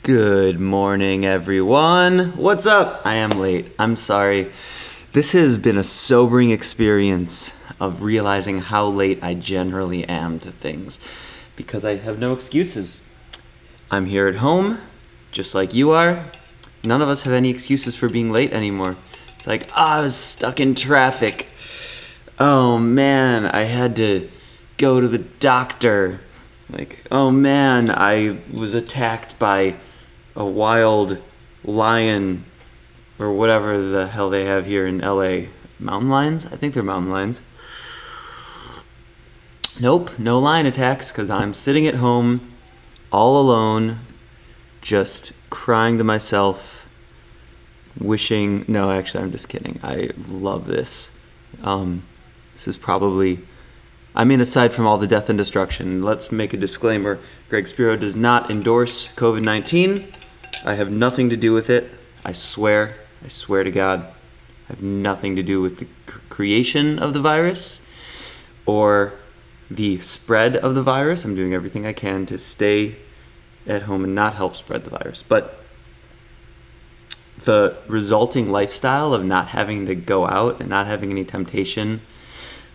Good morning, everyone. What's up? I am late. I'm sorry. This has been a sobering experience of realizing how late I generally am to things because I have no excuses. I'm here at home, just like you are. None of us have any excuses for being late anymore. It's like, I was stuck in traffic. Oh man, I had to go to the doctor. Like, oh man, I was attacked by a wild lion or whatever the hell they have here in LA. Mountain lions? I think they're mountain lions. Nope, no lion attacks because I'm sitting at home all alone, just crying to myself, wishing... No, actually, I'm just kidding. I love this. This is probably... I mean, aside from all the death and destruction, let's make a disclaimer. Greg Spiro does not endorse COVID-19. I have nothing to do with it. I swear to God, I have nothing to do with the creation of the virus or the spread of the virus. I'm doing everything I can to stay at home and not help spread the virus. But the resulting lifestyle of not having to go out and not having any temptation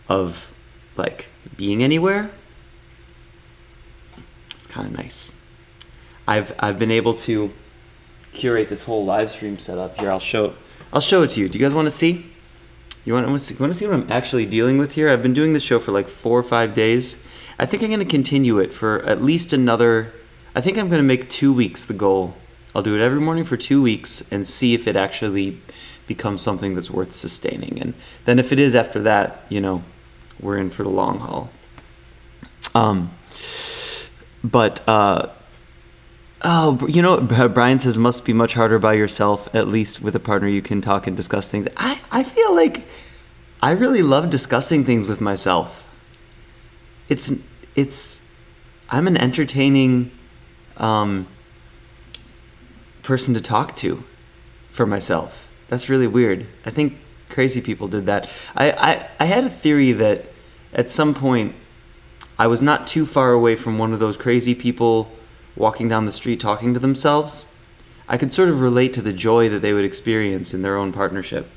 of like being anywhere, it's kind of nice. I've been able to curate this whole live stream setup here. I'll show it to you. Do you guys want to see? You want to see what I'm actually dealing with here? I've been doing this show for like 4 or 5 days. I think I'm going to continue it for at least another... I think I'm going to make 2 weeks the goal. I'll do it every morning for 2 weeks and see if it actually becomes something that's worth sustaining. And then if it is after that, we're in for the long haul. Brian says must be much harder by yourself, at least with a partner you can talk and discuss things. I feel like I really love discussing things with myself. I'm an entertaining person to talk to for myself. That's really weird. I think crazy people did that. I had a theory that at some point I was not too far away from one of those crazy people walking down the street talking to themselves. I could sort of relate to the joy that they would experience in their own partnership.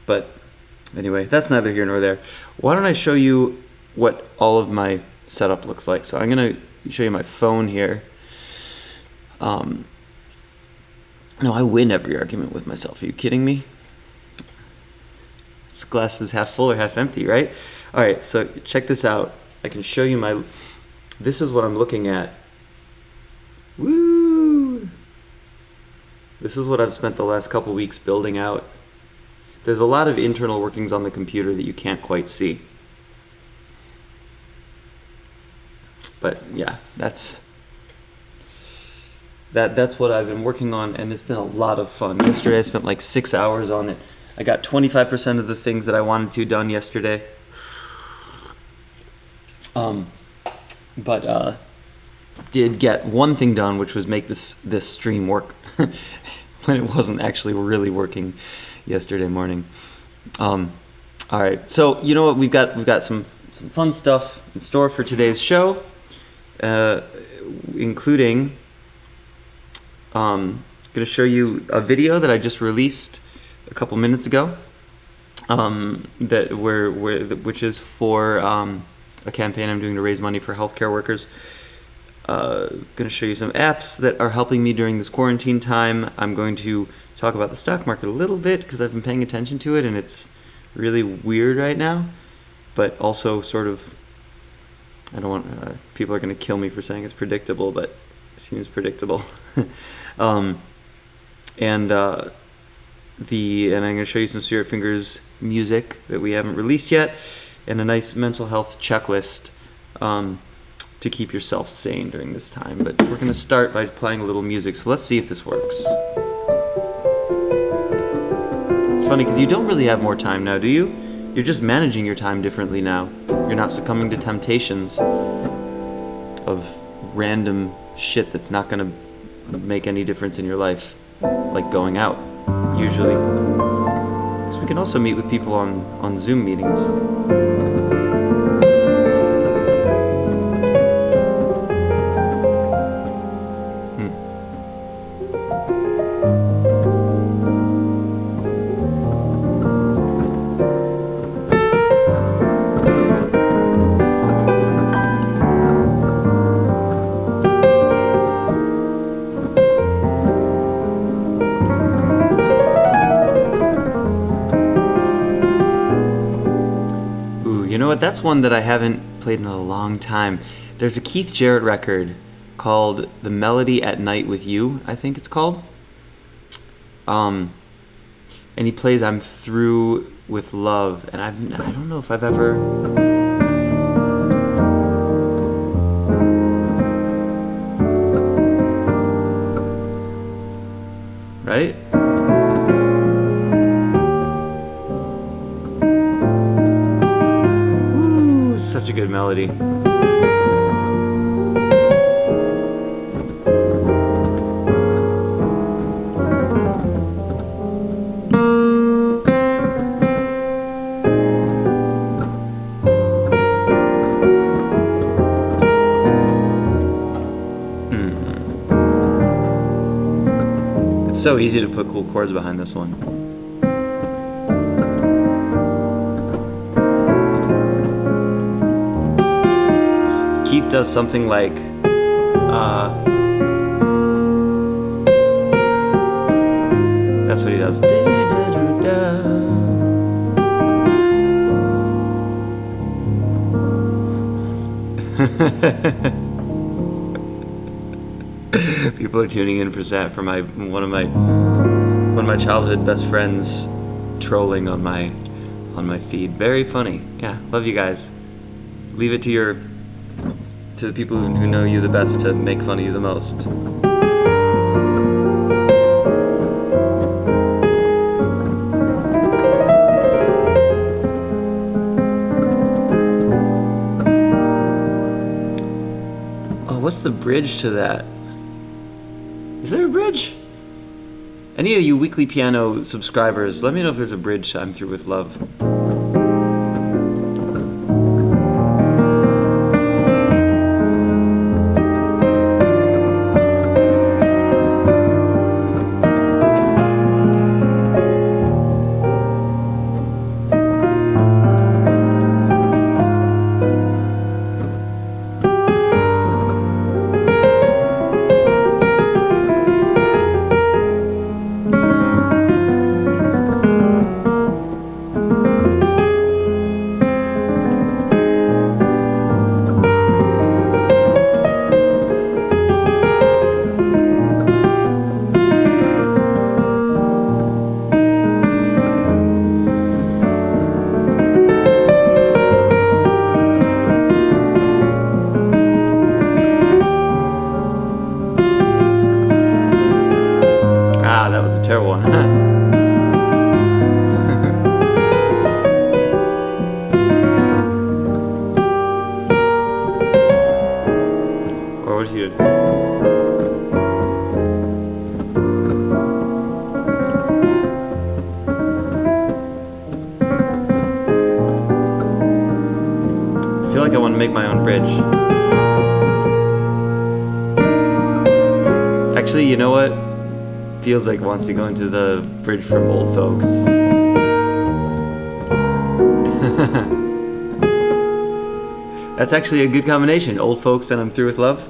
But anyway, that's neither here nor there. Why don't I show you what all of my setup looks like? So I'm going to show you my phone here. No, I win every argument with myself. Are you kidding me? This glass is half full or half empty, right? All right, so check this out. I can show you this is what I'm looking at. Woo! This is what I've spent the last couple weeks building out. There's a lot of internal workings on the computer that you can't quite see. But yeah, that's what I've been working on, and it's been a lot of fun. Yesterday I spent like 6 hours on it. I got 25% of the things that I wanted to done yesterday. But did get one thing done, which was make this stream work when it wasn't actually really working yesterday morning. All right, so you know what? We've got some fun stuff in store for today's show, including going to show you a video that I just released a couple minutes ago, which is for a campaign I'm doing to raise money for healthcare workers. Going to show you some apps that are helping me during this quarantine time. I'm going to talk about the stock market a little bit because I've been paying attention to it and it's really weird right now, but also sort of, I don't want, people are going to kill me for saying it's predictable, but it seems predictable. And I'm going to show you some Spirit Fingers music that we haven't released yet, and a nice mental health checklist to keep yourself sane during this time. But we're going to start by playing a little music, so let's see if this works. It's funny because you don't really have more time now, do you? You're just managing your time differently now. You're not succumbing to temptations of random shit that's not going to make any difference in your life, like going out, usually. So we can also meet with people on Zoom meetings. know what? That's one that I haven't played in a long time. There's a Keith Jarrett record called "The Melody at Night with You," I think it's called. And he plays "I'm Through with Love," and I don't know if I've ever. Right? Ooh, such a good melody. It's so easy to put cool chords behind this one. Keith does something like that's what he does. People are tuning in for that for one of my childhood best friends trolling on my feed. Very funny. Yeah, love you guys. Leave it to the people who know you the best to make fun of you the most. Oh, what's the bridge to that? Is there a bridge? Any of you Weekly Piano subscribers, let me know if there's a bridge to "I'm Through with Love." That was a terrible one. Or what you do? I feel like I want to make my own bridge. Actually, you know what? Feels like it wants to go into the bridge from Old Folks. That's actually a good combination. Old Folks and "I'm Through with Love.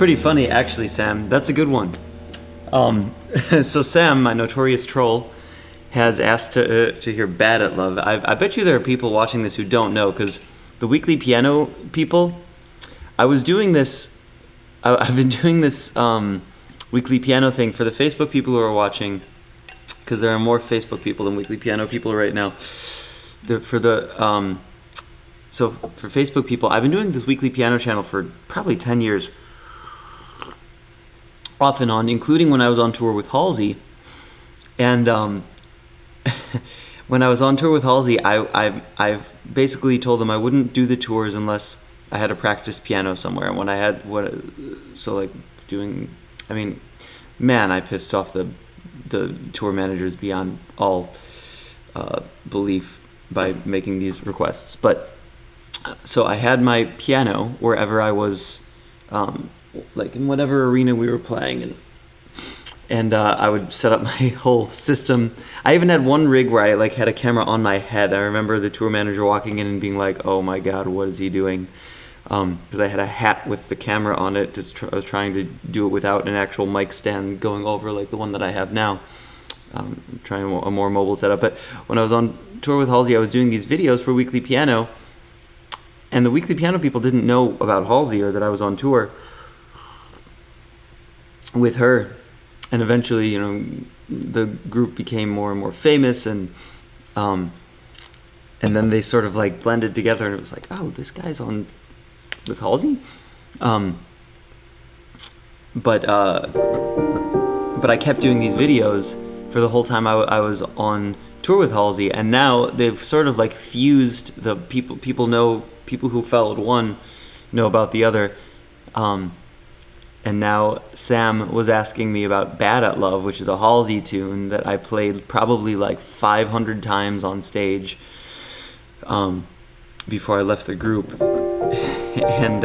pretty funny, actually, Sam. That's a good one. So Sam, my notorious troll, has asked to hear "Bad at Love." I bet you there are people watching this who don't know, because the weekly piano people, I've been doing this weekly piano thing for the Facebook people who are watching, because there are more Facebook people than weekly piano people right now. So for Facebook people, I've been doing this weekly piano channel for probably 10 years, off and on, including when I was on tour with Halsey. And when I was on tour with Halsey, I've basically told them I wouldn't do the tours unless I had a practice piano somewhere. And when I had I pissed off the tour managers beyond all belief by making these requests. But so I had my piano wherever I was, like in whatever arena we were playing, and I would set up my whole system. I even had one rig where I like had a camera on my head. I remember the tour manager walking in and being like, "Oh my God, what is he doing?" Because I had a hat with the camera on it. I was trying to do it without an actual mic stand going over like the one that I have now. Trying a more mobile setup. But when I was on tour with Halsey, I was doing these videos for Weekly Piano, and the Weekly Piano people didn't know about Halsey or that I was on tour with her. And eventually, the group became more and more famous, and then they sort of like blended together, and it was like, oh, this guy's on with Halsey. But I kept doing these videos for the whole time I was on tour with Halsey, and now they've sort of like fused the people who followed one know about the other. And now Sam was asking me about "Bad at Love," which is a Halsey tune that I played probably like 500 times on stage before I left the group. And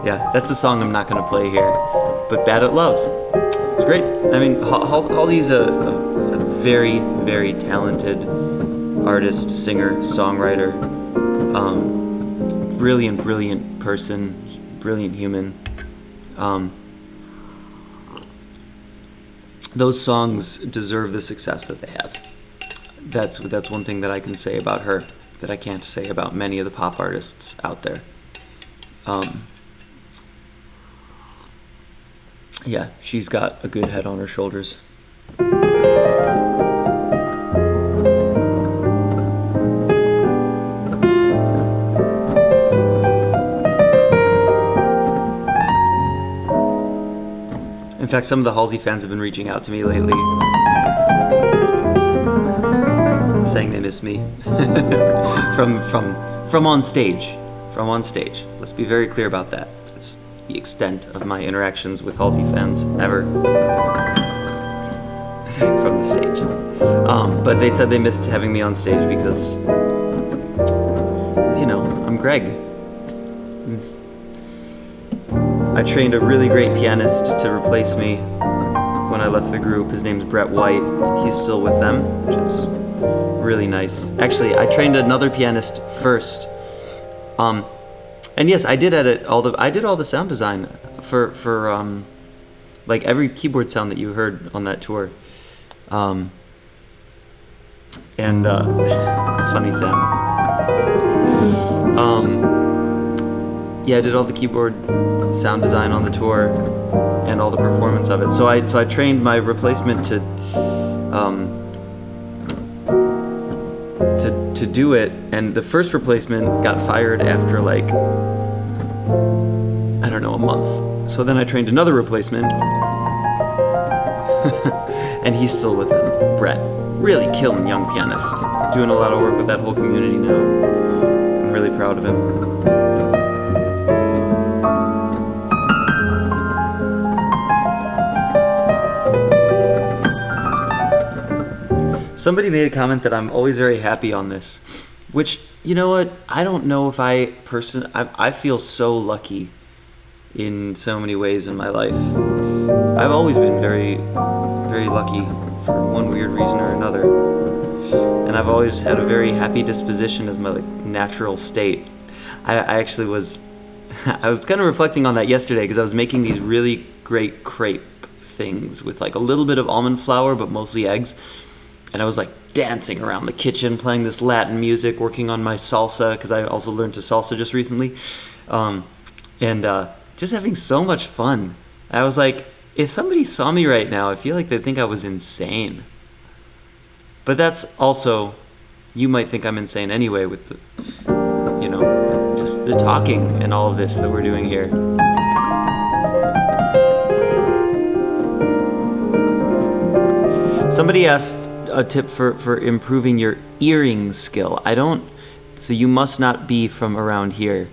yeah, that's a song I'm not going to play here. But "Bad at Love," it's great. I mean, Halsey's a very, very talented artist, singer, songwriter, brilliant person, brilliant human. Those songs deserve the success that they have. That's one thing that I can say about her that I can't say about many of the pop artists out there. Yeah, she's got a good head on her shoulders. In fact, some of the Halsey fans have been reaching out to me lately, saying they miss me from on stage. From on stage. Let's be very clear about that. That's the extent of my interactions with Halsey fans ever. From the stage. But they said they missed having me on stage because I'm Greg. I trained a really great pianist to replace me when I left the group. His name's Brett White. He's still with them, which is really nice. Actually, I trained another pianist first. And yes, I did all the sound design for like every keyboard sound that you heard on that tour. Funny Sam. Yeah, I did all the keyboard sound design on the tour and all the performance of it. So I trained my replacement to do it, and the first replacement got fired after like I don't know, a month. So then I trained another replacement and he's still with them. Brett, really killing young pianist, doing a lot of work with that whole community now. I'm really proud of him. Somebody made a comment that I'm always very happy on this, which, you know what, I don't know if I feel so lucky in so many ways in my life. I've always been very, very lucky for one weird reason or another. And I've always had a very happy disposition as my natural state. I actually was I was kind of reflecting on that yesterday because I was making these really great crepe things with like a little bit of almond flour, but mostly eggs. And I was like dancing around the kitchen, playing this Latin music, working on my salsa because I also learned to salsa just recently. And just having so much fun. I was like, if somebody saw me right now, I feel like they'd think I was insane. But that's also, you might think I'm insane anyway with the, just the talking and all of this that we're doing here. Somebody asked a tip for improving your earring skill. So you must not be from around here.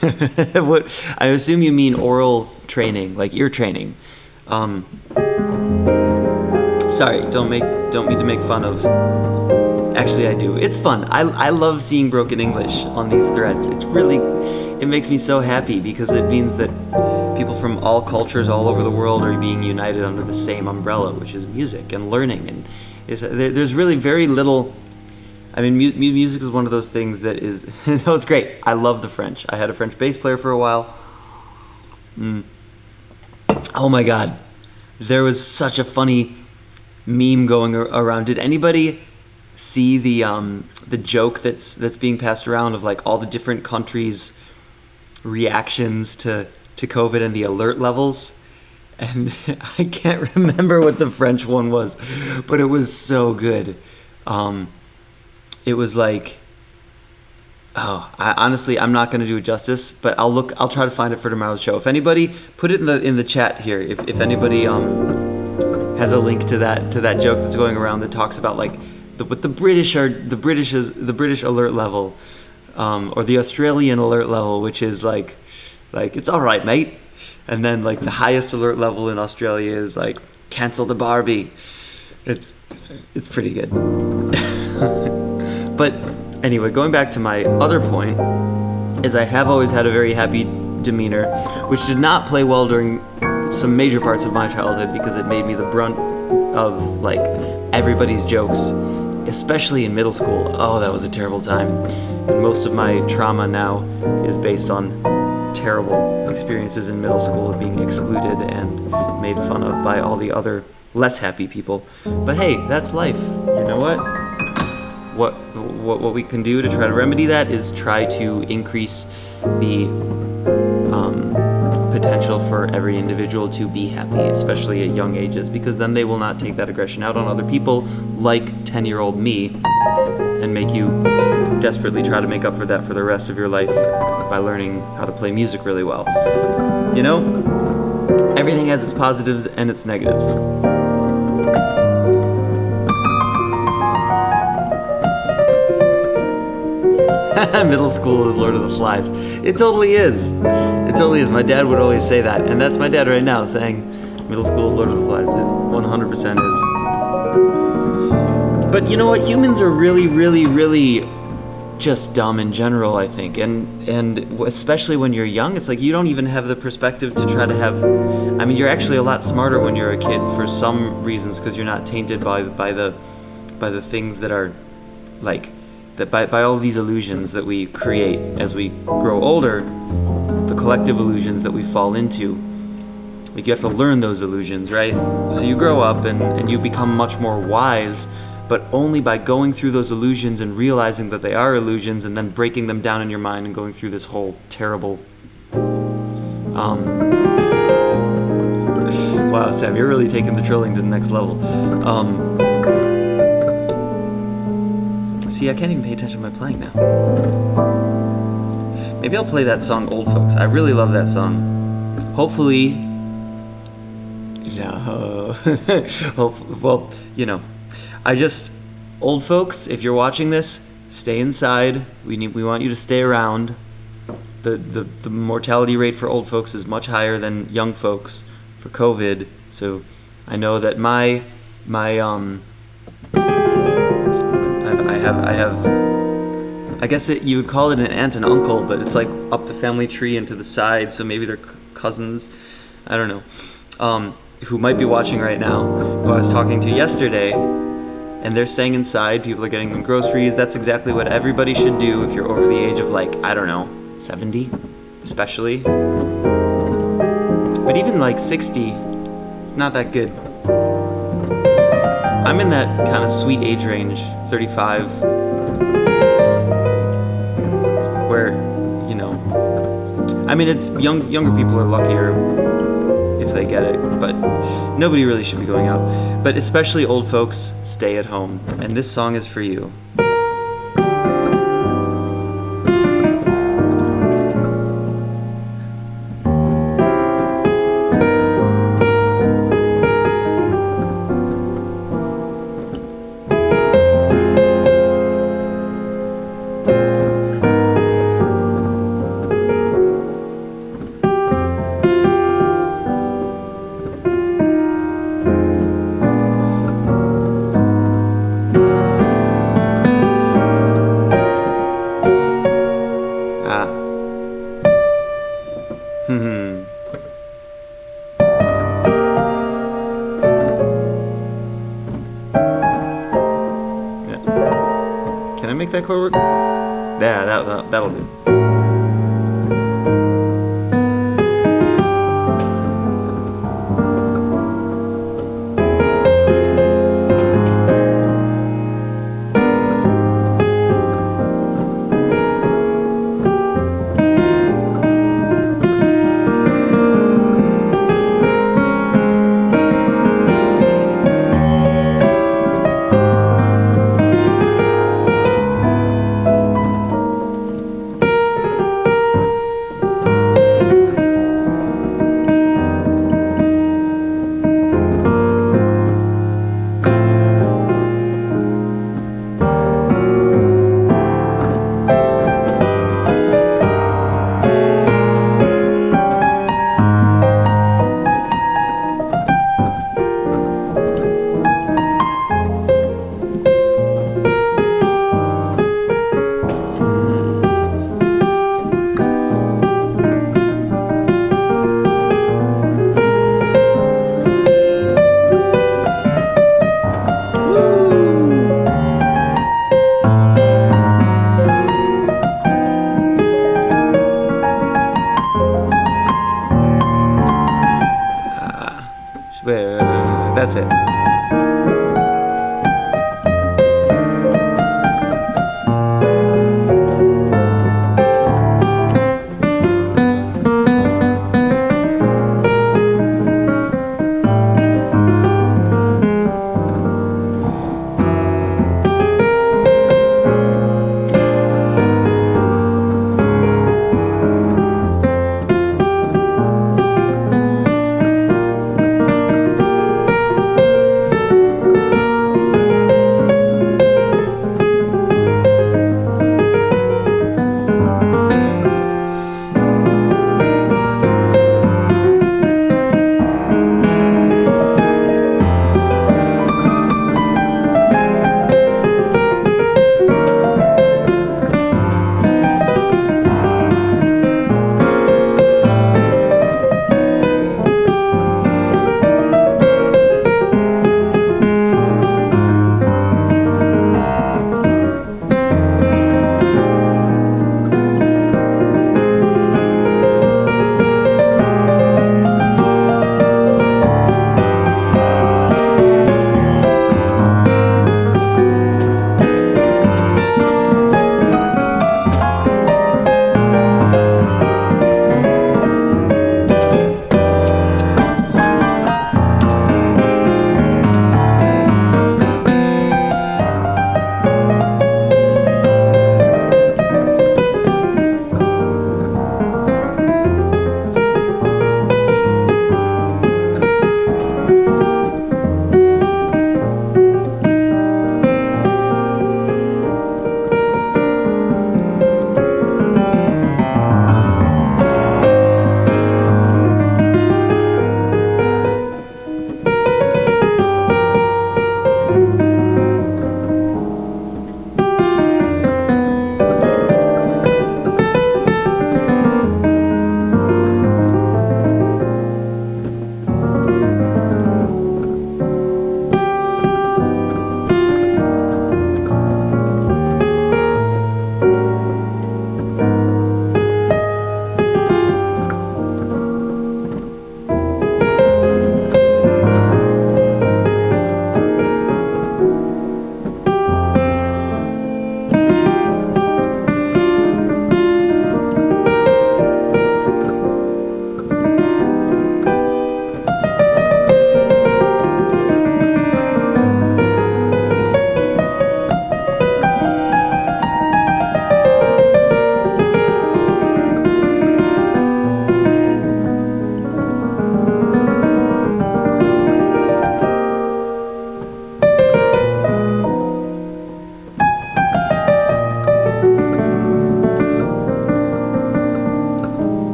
What I assume you mean oral training, like ear training. Sorry, don't mean to make fun of. Actually, I do. It's fun. I love seeing broken English on these threads. It makes me so happy because it means that people from all cultures all over the world are being united under the same umbrella, which is music and learning. And there's really very little. I mean, music is one of those things that is. No, it's great. I love the French. I had a French bass player for a while. Oh my God, there was such a funny meme going around. Did anybody see the joke that's being passed around of like all the different countries' reactions to COVID and the alert levels? And I can't remember what the French one was, but it was so good. It was like, honestly, I'm not going to do it justice, but I'll try to find it for tomorrow's show. If anybody, put it in the chat here. If anybody has a link to that joke that's going around that talks about like what the British alert level, or the Australian alert level, which is like it's all right, mate. And then like the highest alert level in Australia is like cancel the Barbie. It's pretty good. But anyway, going back to my other point, is I have always had a very happy demeanor, which did not play well during some major parts of my childhood because it made me the brunt of like everybody's jokes, especially in middle school. Oh, that was a terrible time. And most of my trauma now is based on terrible experiences in middle school of being excluded and made fun of by all the other less happy people. But hey, that's life. You know what? What we can do to try to remedy that is try to increase the potential for every individual to be happy, especially at young ages, because then they will not take that aggression out on other people like 10-year-old me and make you desperately try to make up for that for the rest of your life by learning how to play music really well. You know, everything has its positives and its negatives. Middle school is Lord of the Flies. It totally is. It totally is. My dad would always say that, and that's my dad right now saying middle school is Lord of the Flies. It 100% is. But you know what? Humans are really, really, really just dumb in general, I think. And especially when you're young, it's like you don't even have the perspective to try to have... I mean, you're actually a lot smarter when you're a kid for some reasons because you're not tainted by the things that are like... that by all these illusions that we create as we grow older, the collective illusions that we fall into, like you have to learn those illusions, right? So you grow up and you become much more wise, but only by going through those illusions and realizing that they are illusions and then breaking them down in your mind and going through this whole terrible... Wow, Sam, you're really taking the trilling to the next level. See, I can't even pay attention to my playing now. Maybe I'll play that song, Old Folks. I really love that song. Hopefully... No. Well, you know. Old folks, if you're watching this, stay inside. We want you to stay around. The mortality rate for old folks is much higher than young folks for COVID. So I know that I have, I guess you would call it an aunt and uncle, but it's like up the family tree and to the side, so maybe they're cousins, I don't know, who might be watching right now, who I was talking to yesterday, and they're staying inside, people are getting them groceries. That's exactly what everybody should do if you're over the age of like, I don't know, 70? especially. But even like 60, it's not that good. I'm in that kind of sweet age range, 35, where, you know, I mean, it's younger people are luckier if they get it, but nobody really should be going out. But especially old folks, stay at home. And this song is for you. Can I make that chord work? Yeah, that'll do.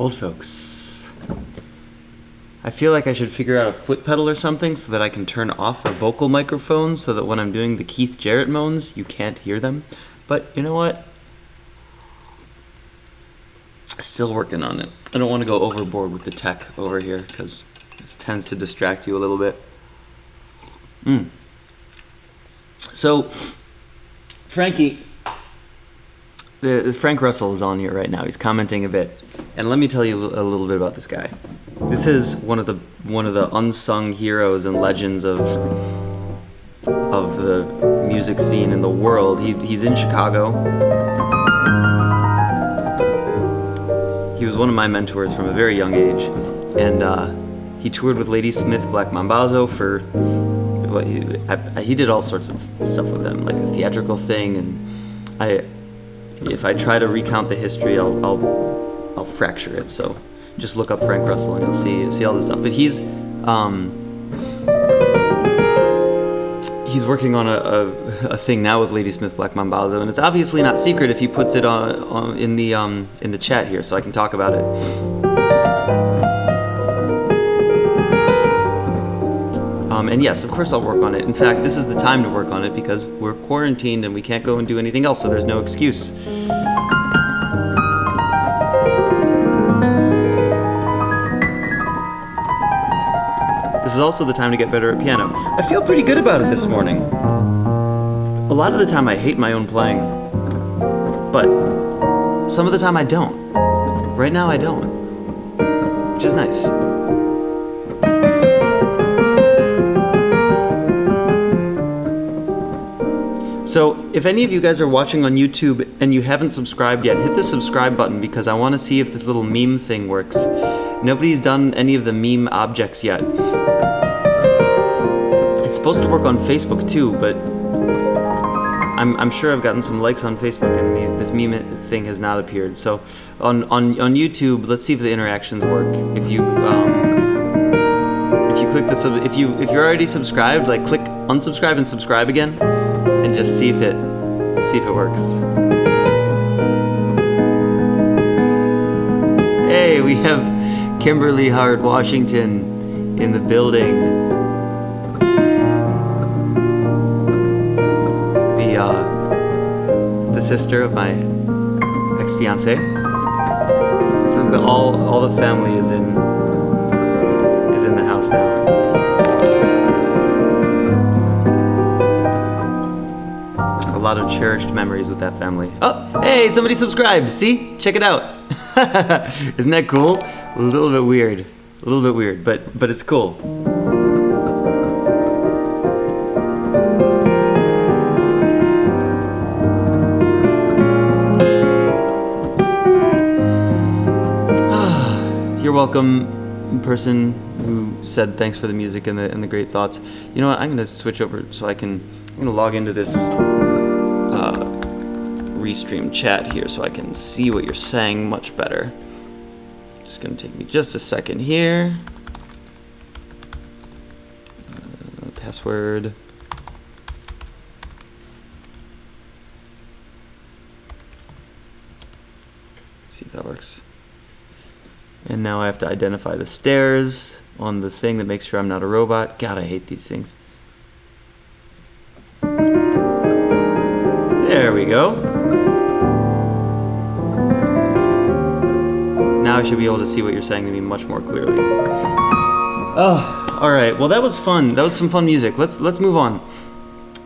Old folks. I feel like I should figure out a foot pedal or something so that I can turn off the vocal microphone so that when I'm doing the Keith Jarrett moans, you can't hear them. But you know what? Still working on it. I don't want to go overboard with the tech over here because this tends to distract you a little bit. So, Frankie, Frank Russell is on here right now. He's commenting a bit, and let me tell you a little bit about this guy. This is one of the unsung heroes and legends of the music scene in the world. He's in Chicago. He was one of my mentors from a very young age, and he toured with Ladysmith Black Mambazo for. He did all sorts of stuff with them, like a theatrical thing, and if I try to recount the history, I'll fracture it. So just look up Frank Russell and you'll see all this stuff. But he's working on a thing now with Ladysmith Black Mambazo, and it's obviously not secret if he puts it on in the chat here, so I can talk about it. And yes, of course I'll work on it. In fact, this is the time to work on it because we're quarantined and we can't go and do anything else, so there's no excuse. This is also the time to get better at piano. I feel pretty good about it this morning. A lot of the time I hate my own playing, but some of the time I don't. Right now I don't, which is nice. So, if any of you guys are watching on YouTube and you haven't subscribed yet, hit the subscribe button because I want to see if this little meme thing works. Nobody's done any of the meme objects yet. It's supposed to work on Facebook too, but I'm sure I've gotten some likes on Facebook and this meme thing has not appeared. So, on YouTube, let's see if the interactions work. If you click the if you're already subscribed, like click unsubscribe and subscribe again. And just see if it works. Hey, we have Kimberly Hart Washington in the building. The sister of my ex-fiance. So all the family is in the house now. A lot of cherished memories with that family. Oh, hey, somebody subscribed. See? Check it out. Isn't that cool? A little bit weird, but it's cool. You're welcome, person who said thanks for the music and the great thoughts. You know what? I'm gonna switch over so I'm gonna log into this restream chat here so I can see what you're saying much better. Just gonna take me just a second here. Password. See if that works. And now I have to identify the stairs on the thing that makes sure I'm not a robot. God, I hate these things. There we go. Now I should be able to see what you're saying to me much more clearly. Oh, all right. Well, that was fun. That was some fun music. Let's move on.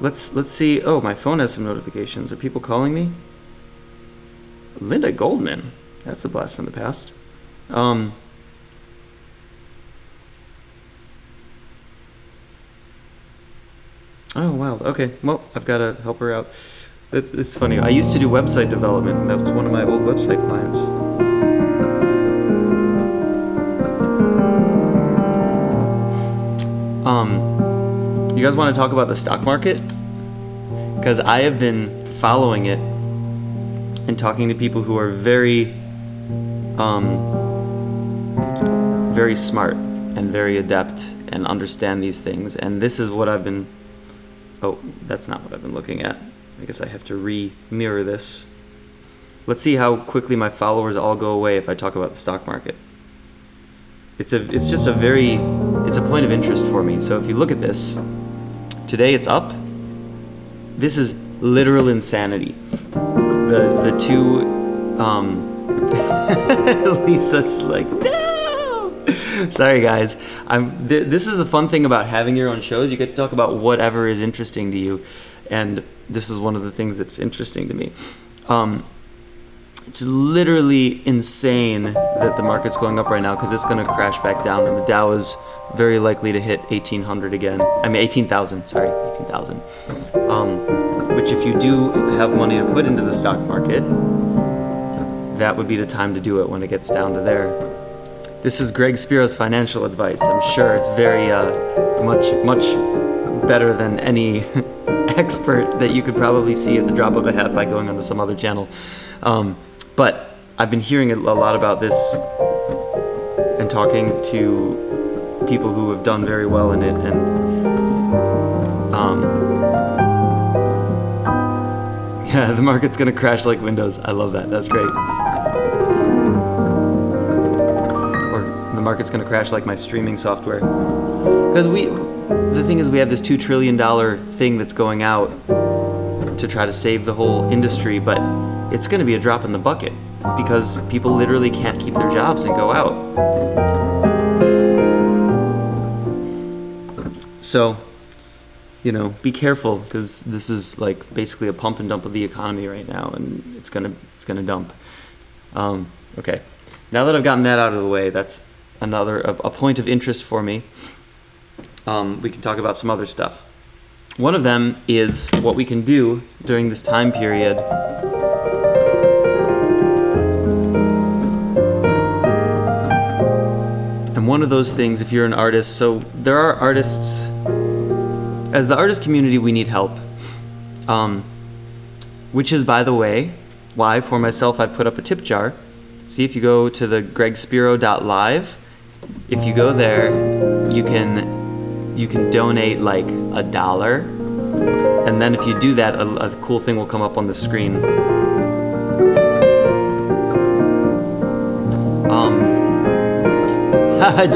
Let's see. Oh, my phone has some notifications. Are people calling me? Linda Goldman. That's a blast from the past. Oh, wow. Okay. Well, I've got to help her out. It's funny. I used to do website development, and that was one of my old website clients. You guys want to talk about the stock market? Because I have been following it and talking to people who are very smart and very adept and understand these things. And this is what I've been... Oh, that's not what I've been looking at. I guess I have to re-mirror this. Let's see how quickly my followers all go away if I talk about the stock market. It's a point of interest for me. So if you look at this, today it's up. This is literal insanity. The two, Lisa's like, no! Sorry guys. This is the fun thing about having your own shows. You get to talk about whatever is interesting to you. And this is one of the things that's interesting to me. It's literally insane that the market's going up right now because it's going to crash back down, and the Dow is very likely to hit 18,000 again. 18,000. Which if you do have money to put into the stock market, that would be the time to do it when it gets down to there. This is Greg Spiro's financial advice. I'm sure it's very much better than any expert that you could probably see at the drop of a hat by going onto some other channel. But I've been hearing a lot about this and talking to people who have done very well in it, and yeah, the market's gonna crash like Windows. I love that. That's great. Or the market's gonna crash like my streaming software. Because the thing is, we have this $2 trillion thing that's going out to try to save the whole industry, but it's going to be a drop in the bucket because people literally can't keep their jobs and go out. So, be careful, because this is like basically a pump and dump of the economy right now, and it's gonna dump. Okay, now that I've gotten that out of the way, that's a point of interest for me. We can talk about some other stuff. One of them is what we can do during this time period. And one of those things, if you're an artist, so there are artists, as the artist community, we need help. Which is, by the way, why for myself I've put up a tip jar. See, if you go to the gregspiro.live, if you go there, you can donate like $1, and then if you do that, a cool thing will come up on the screen.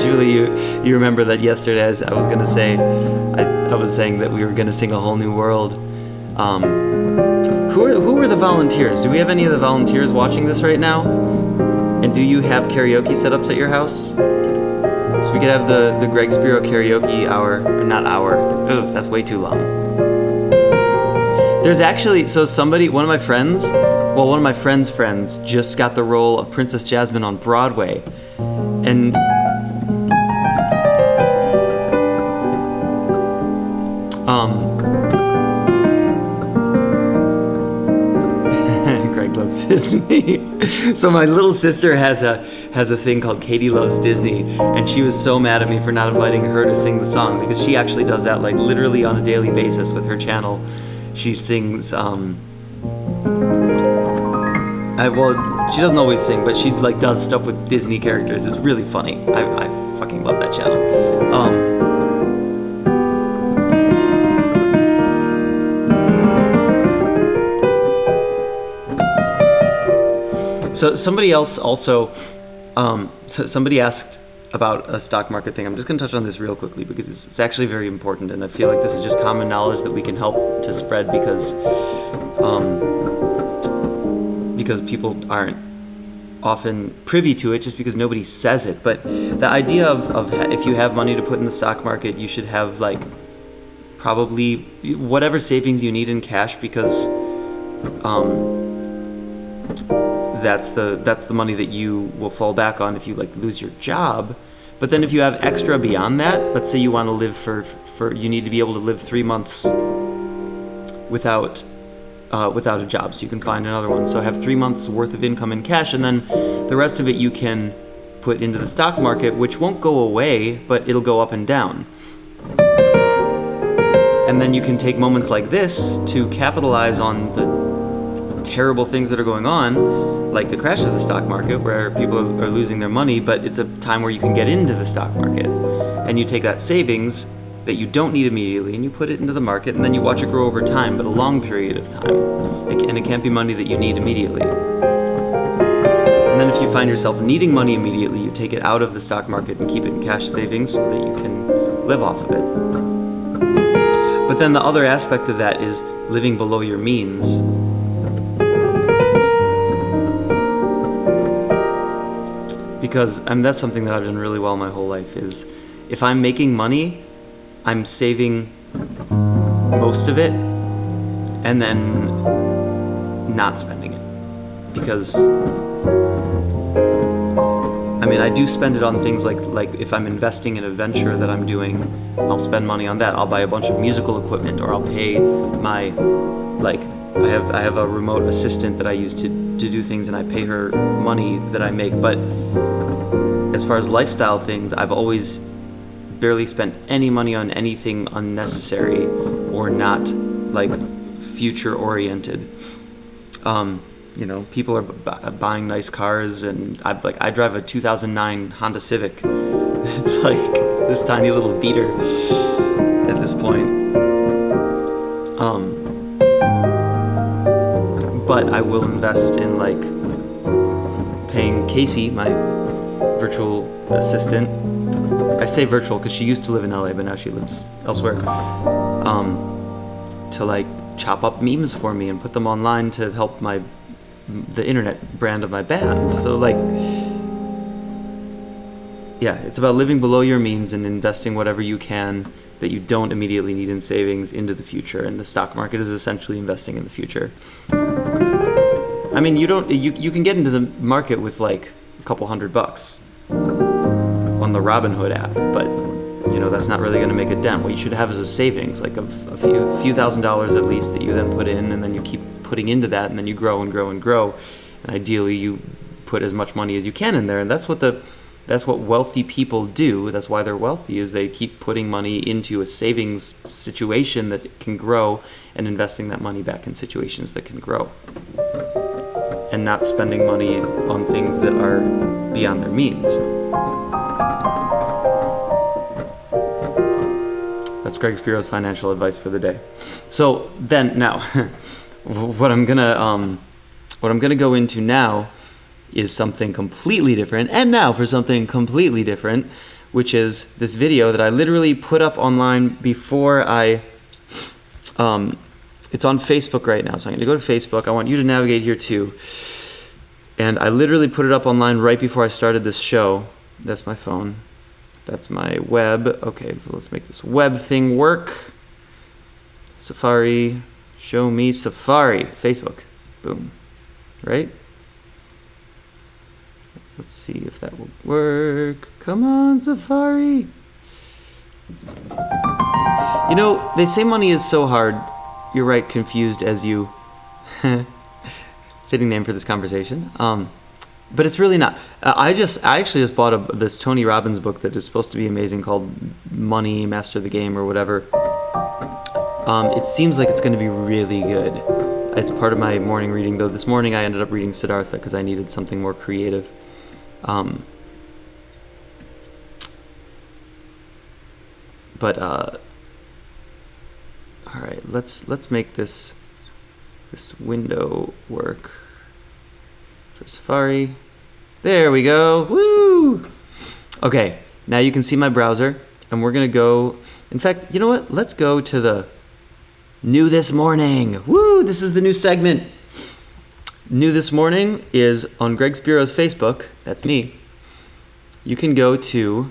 Julie, you remember that yesterday I was gonna say, I was saying that we were gonna sing A Whole New World. Who were the volunteers? Do we have any of the volunteers watching this right now? And do you have karaoke setups at your house? So we could have the Greg Spiro karaoke hour, or not hour. Ugh, that's way too long. There's actually, one of my friends friends just got the role of Princess Jasmine on Broadway. And Greg loves Disney. So my little sister has a thing called Katie Loves Disney, and she was so mad at me for not inviting her to sing the song, because she actually does that like literally on a daily basis with her channel. She sings she doesn't always sing, but she like does stuff with Disney characters. It's really funny. I fucking love that channel. So somebody else also, somebody asked about a stock market thing. I'm just going to touch on this real quickly because it's actually very important, and I feel like this is just common knowledge that we can help to spread because people aren't often privy to it just because nobody says it. But the idea of if you have money to put in the stock market, you should have like probably whatever savings you need in cash, because that's the money that you will fall back on if you like lose your job. But then if you have extra beyond that, let's say you want to live for you need to be able to live 3 months without a job, so you can find another one. So have 3 months worth of income in cash, and then the rest of it you can put into the stock market, which won't go away, but it'll go up and down. And then you can take moments like this to capitalize on the terrible things that are going on, like the crash of the stock market where people are losing their money, but it's a time where you can get into the stock market. And you take that savings that you don't need immediately and you put it into the market, and then you watch it grow over time, but a long period of time. And it can't be money that you need immediately. And then if you find yourself needing money immediately, you take it out of the stock market and keep it in cash savings so that you can live off of it. But then the other aspect of that is living below your means. Because that's something that I've done really well my whole life, is if I'm making money, I'm saving most of it and then not spending it. Because I do spend it on things like if I'm investing in a venture that I'm doing, I'll spend money on that. I'll buy a bunch of musical equipment, or I'll pay my, I have a remote assistant that I use to do things, and I pay her money that I make. But as far as lifestyle things, I've always barely spent any money on anything unnecessary or not future oriented. People are buying nice cars, and I drive a 2009 Honda Civic. It's like this tiny little beater at this point. But I will invest in paying Casey, my virtual assistant. I say virtual because she used to live in LA, but now she lives elsewhere. To chop up memes for me and put them online to help the internet brand of my band. So it's about living below your means and investing whatever you can that you don't immediately need in savings into the future. And the stock market is essentially investing in the future. You can get into the market with a couple $100 on the Robinhood app, but that's not really going to make a dent. What you should have is a savings, a few $1,000s at least, that you then put in, and then you keep putting into that, and then you grow and grow and grow. And ideally, you put as much money as you can in there, and that's what wealthy people do. That's why they're wealthy, is they keep putting money into a savings situation that can grow, and investing that money back in situations that can grow, and not spending money on things that are beyond their means. That's Greg Spiro's financial advice for the day. So then, now, what I'm gonna go into now is something completely different. And now for something completely different, which is this video that I literally put up online before it's on Facebook right now. So I'm gonna go to Facebook. I want you to navigate here too. And I literally put it up online right before I started this show. That's my phone. That's my web. Okay, so let's make this web thing work. Safari, show me Safari. Facebook, boom, right? Let's see if that will work. Come on, Safari. They say money is so hard. You're right, confused as you. Fitting name for this conversation. But it's really not. I actually just bought this Tony Robbins book that is supposed to be amazing, called Money, Master the Game, or whatever. It seems like it's going to be really good. It's part of my morning reading, though. This morning I ended up reading Siddhartha because I needed something more creative. All right, let's make this window work. For Safari. There we go. Woo! Okay, now you can see my browser, and we're going to go... In fact, you know what? Let's go to the New This Morning. Woo! This is the new segment. New This Morning is on Greg Spiro's Facebook. That's me. You can go to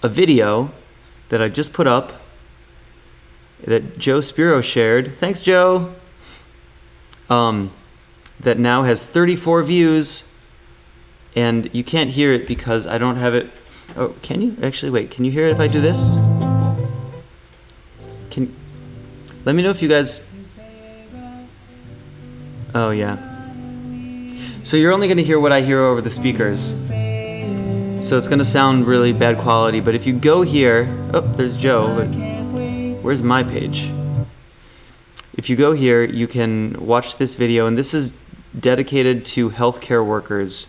a video that I just put up that Joe Spiro shared. Thanks, Joe. That now has 34 views, and you can't hear it because I don't have it. Oh, can you? Actually, wait, can you hear it if I do this? Let me know if you guys... Oh, yeah. So you're only going to hear what I hear over the speakers. So it's going to sound really bad quality, but if you go here... Oh, there's Joe, but where's my page? If you go here, you can watch this video, and this is dedicated to healthcare workers.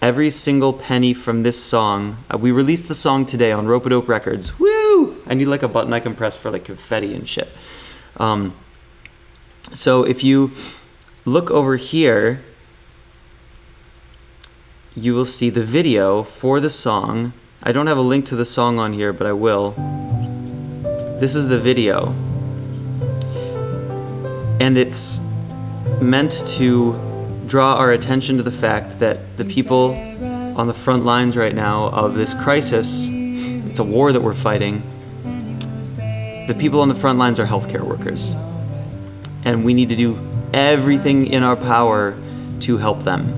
Every single penny from this song. We released the song today on Rope-a-Dope Records. Woo! I need a button I can press for confetti and shit. So if you look over here, you will see the video for the song. I don't have a link to the song on here, but I will. This is the video. And it's meant to draw our attention to the fact that the people on the front lines right now of this crisis, it's a war that we're fighting, the people on the front lines are healthcare workers. And we need to do everything in our power to help them,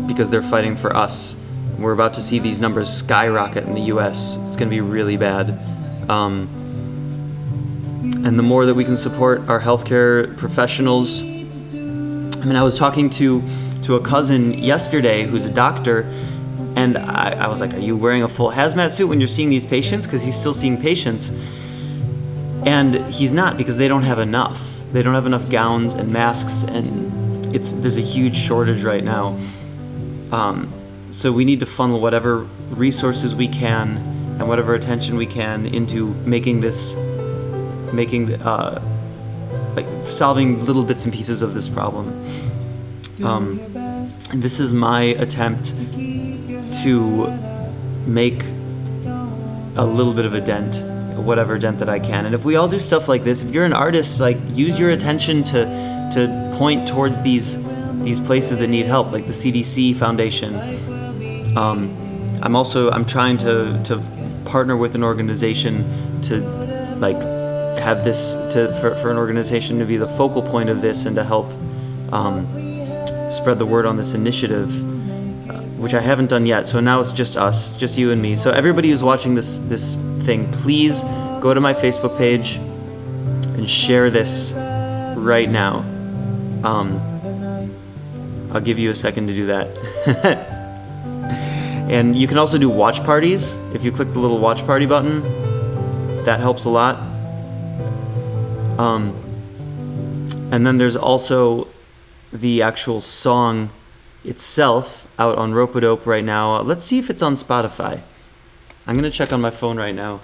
because they're fighting for us. We're about to see these numbers skyrocket in the US. It's going to be really bad. And the more that we can support our healthcare professionals. I mean, I was talking to a cousin yesterday who's a doctor, and I was like, are you wearing a full hazmat suit when you're seeing these patients? Because he's still seeing patients. And he's not, because they don't have enough. They don't have enough gowns and masks, and there's a huge shortage right now. So we need to funnel whatever resources we can and whatever attention we can into solving little bits and pieces of this problem. And this is my attempt to make a little bit of a dent, whatever dent that I can. And if we all do stuff like this, if you're an artist, like, use your attention to point towards these places that need help, like the CDC Foundation. I'm trying to partner with an organization to have this for an organization to be the focal point of this and to help spread the word on this initiative, which I haven't done yet. So now it's just us, just you and me. So everybody who's watching this thing, please go to my Facebook page and share this right now. I'll give you a second to do that. And you can also do watch parties. If you click the little watch party button, that helps a lot. And then there's also the actual song itself out on Rope-A-Dope right now. Let's see if it's on Spotify. I'm going to check on my phone right now.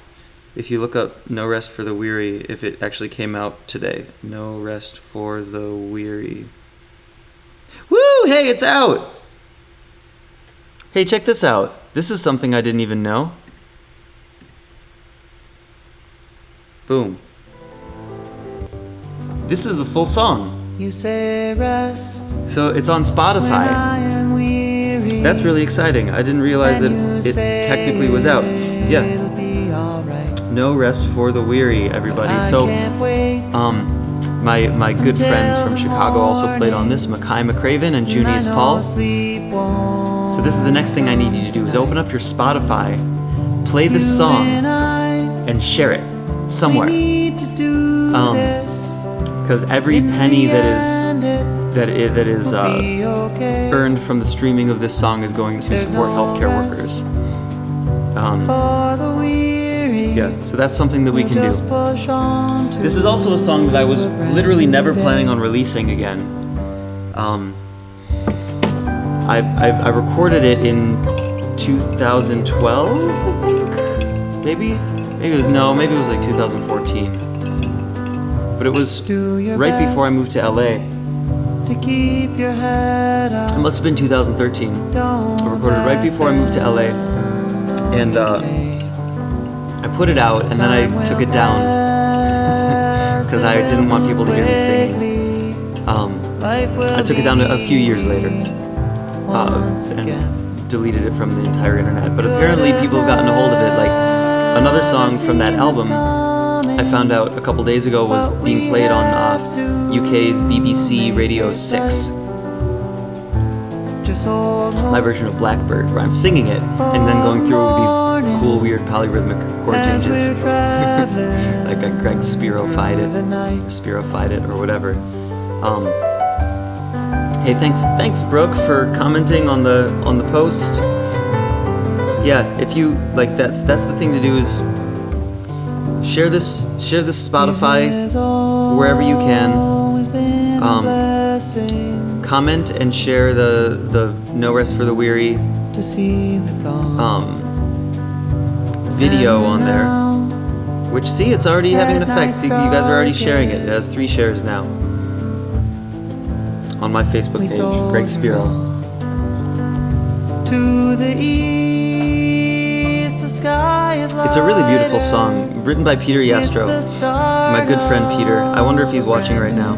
If you look up No Rest for the Weary, if it actually came out today. No Rest for the Weary. Woo! Hey, it's out! Hey, check this out. This is something I didn't even know. Boom. This is the full song. You say rest. So it's on Spotify. That's really exciting. I didn't realize that it technically was out. Yeah. No Rest for the Weary, everybody. So, my good friends from Chicago also played on this, Mackay McCraven and Junius Paul. So this is the next thing I need you to do, is open up your Spotify, play this song, and share it somewhere. Because every penny that is earned from the streaming of this song is going to support healthcare workers. Yeah, so that's something that we can do. This is also a song that I was literally never planning on releasing again. I recorded it in 2012, I think? Maybe it was like 2014. But it was right before I moved to LA. It must have been 2013. I recorded it right before I moved to LA. And I put it out and then I took it down because I didn't want people to hear me singing. I took it down a few years later and deleted it from the entire internet. But apparently people have gotten a hold of it. Like, another song from that album I found out a couple days ago was being played on UK's BBC Radio 6. My version of Blackbird, where I'm singing it and then going through these cool, weird polyrhythmic chord changes. Like a Greg Spirofied it, or whatever. Hey, thanks, Brooke, for commenting on the post. Yeah, if you like, that's the thing to do, is share this Spotify wherever you can. Comment and share the No Rest for the Weary video on there. Which, see, it's already having an effect. See, you guys are already sharing it. It has 3 shares now on my Facebook page, Greg Spiro. To the east, the sky is It's a really beautiful song, written by Peter Yastro, my good friend Peter. I wonder if he's watching right now.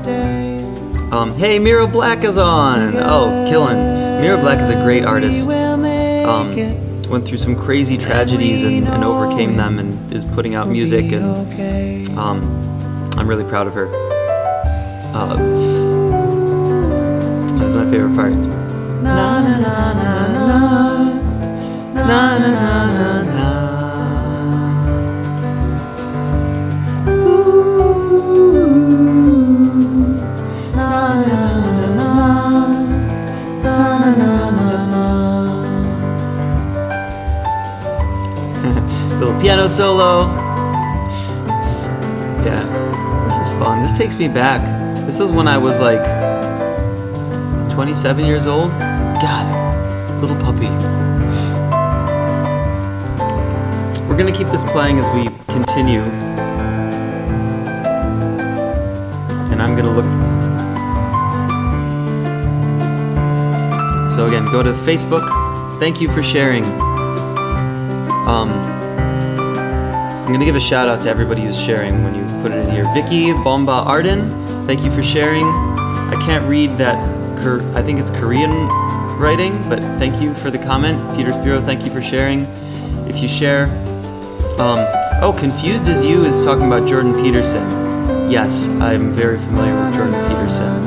Hey, Miro Black is on! Oh, killin'. Miro Black is a great artist. Went through some crazy tragedies and overcame them and is putting out music, and I'm really proud of her. That's my favorite part. Na na na na na na na na na. Little piano solo. Yeah, this is fun. This takes me back. This is when I was like 27 years old. God, little puppy. We're gonna keep this playing as we continue. And I'm gonna look. So again, go to Facebook. Thank you for sharing. I'm gonna give a shout out to everybody who's sharing when you put it in here. Vicky Bomba Arden, thank you for sharing. I can't read that, I think it's Korean writing, but thank you for the comment. Peter Spiro, thank you for sharing. If you share, Confused as You is talking about Jordan Peterson. Yes, I'm very familiar with Jordan Peterson,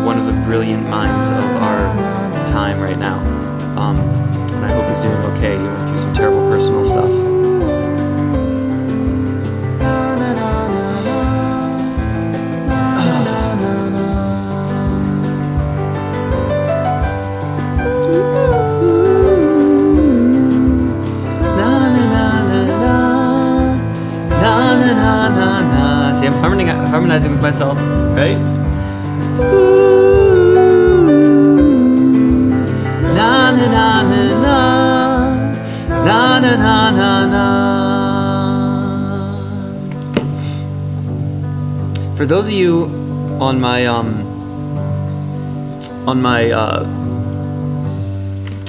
one of the brilliant minds of our time right now. And I hope he's doing okay. He went through some terrible personal stuff. See, I'm harmonizing with myself, right? Na na na na na na na na na. For those of you on my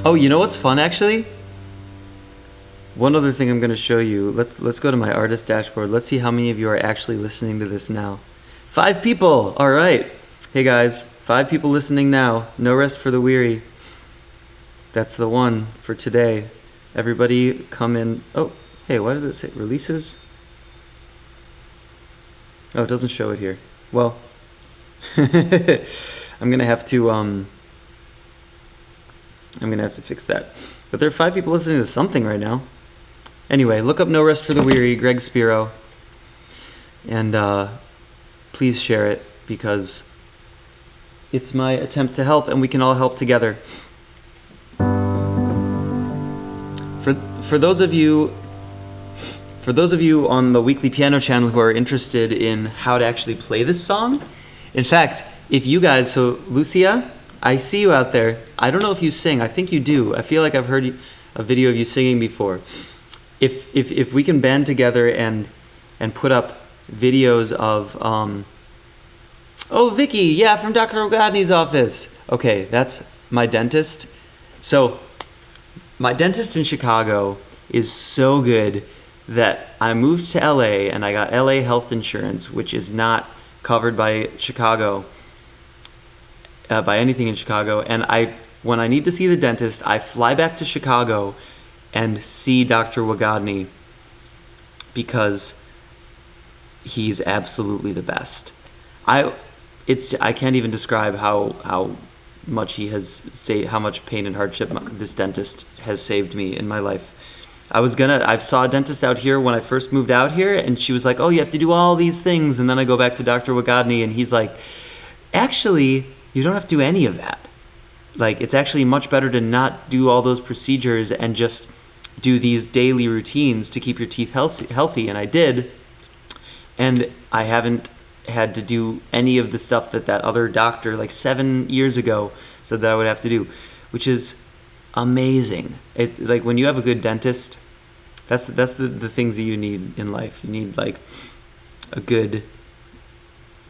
oh, you know what's fun actually? One other thing I'm going to show you. Let's go to my artist dashboard. Let's see how many of you are actually listening to this now. 5 people. All right. Hey guys, 5 people listening now. No rest for the weary. That's the one for today. Everybody come in. Oh, hey, why does it say releases? Oh, it doesn't show it here. Well, I'm going to have to fix that. But there are 5 people listening to something right now. Anyway, look up No Rest for the Weary, Greg Spiro, and please share it because it's my attempt to help, and we can all help together. For those of you on the weekly piano channel who are interested in how to actually play this song, in fact, if you guys, so Lucia, I see you out there. I don't know if you sing. I think you do. I feel like I've heard a video of you singing before. If we can band together and put up videos of oh, Vicky, yeah, from Dr. Ogadny's office. Okay, that's my dentist. So my dentist in Chicago is so good that I moved to LA and I got LA health insurance, which is not covered by Chicago. By anything in Chicago, and when I need to see the dentist, I fly back to Chicago and see Dr. Wagadny because he's absolutely the best. I can't even describe how much he has how much pain and hardship this dentist has saved me in my life. I saw a dentist out here when I first moved out here, and she was like, "Oh, you have to do all these things," and then I go back to Dr. Wagadny, and he's like, "Actually, you don't have to do any of that. Like, it's actually much better to not do all those procedures and just do these daily routines to keep your teeth healthy." And I did. And I haven't had to do any of the stuff that other doctor, like 7 years ago, said that I would have to do, which is amazing. It's like when you have a good dentist, that's the things that you need in life. You need like a good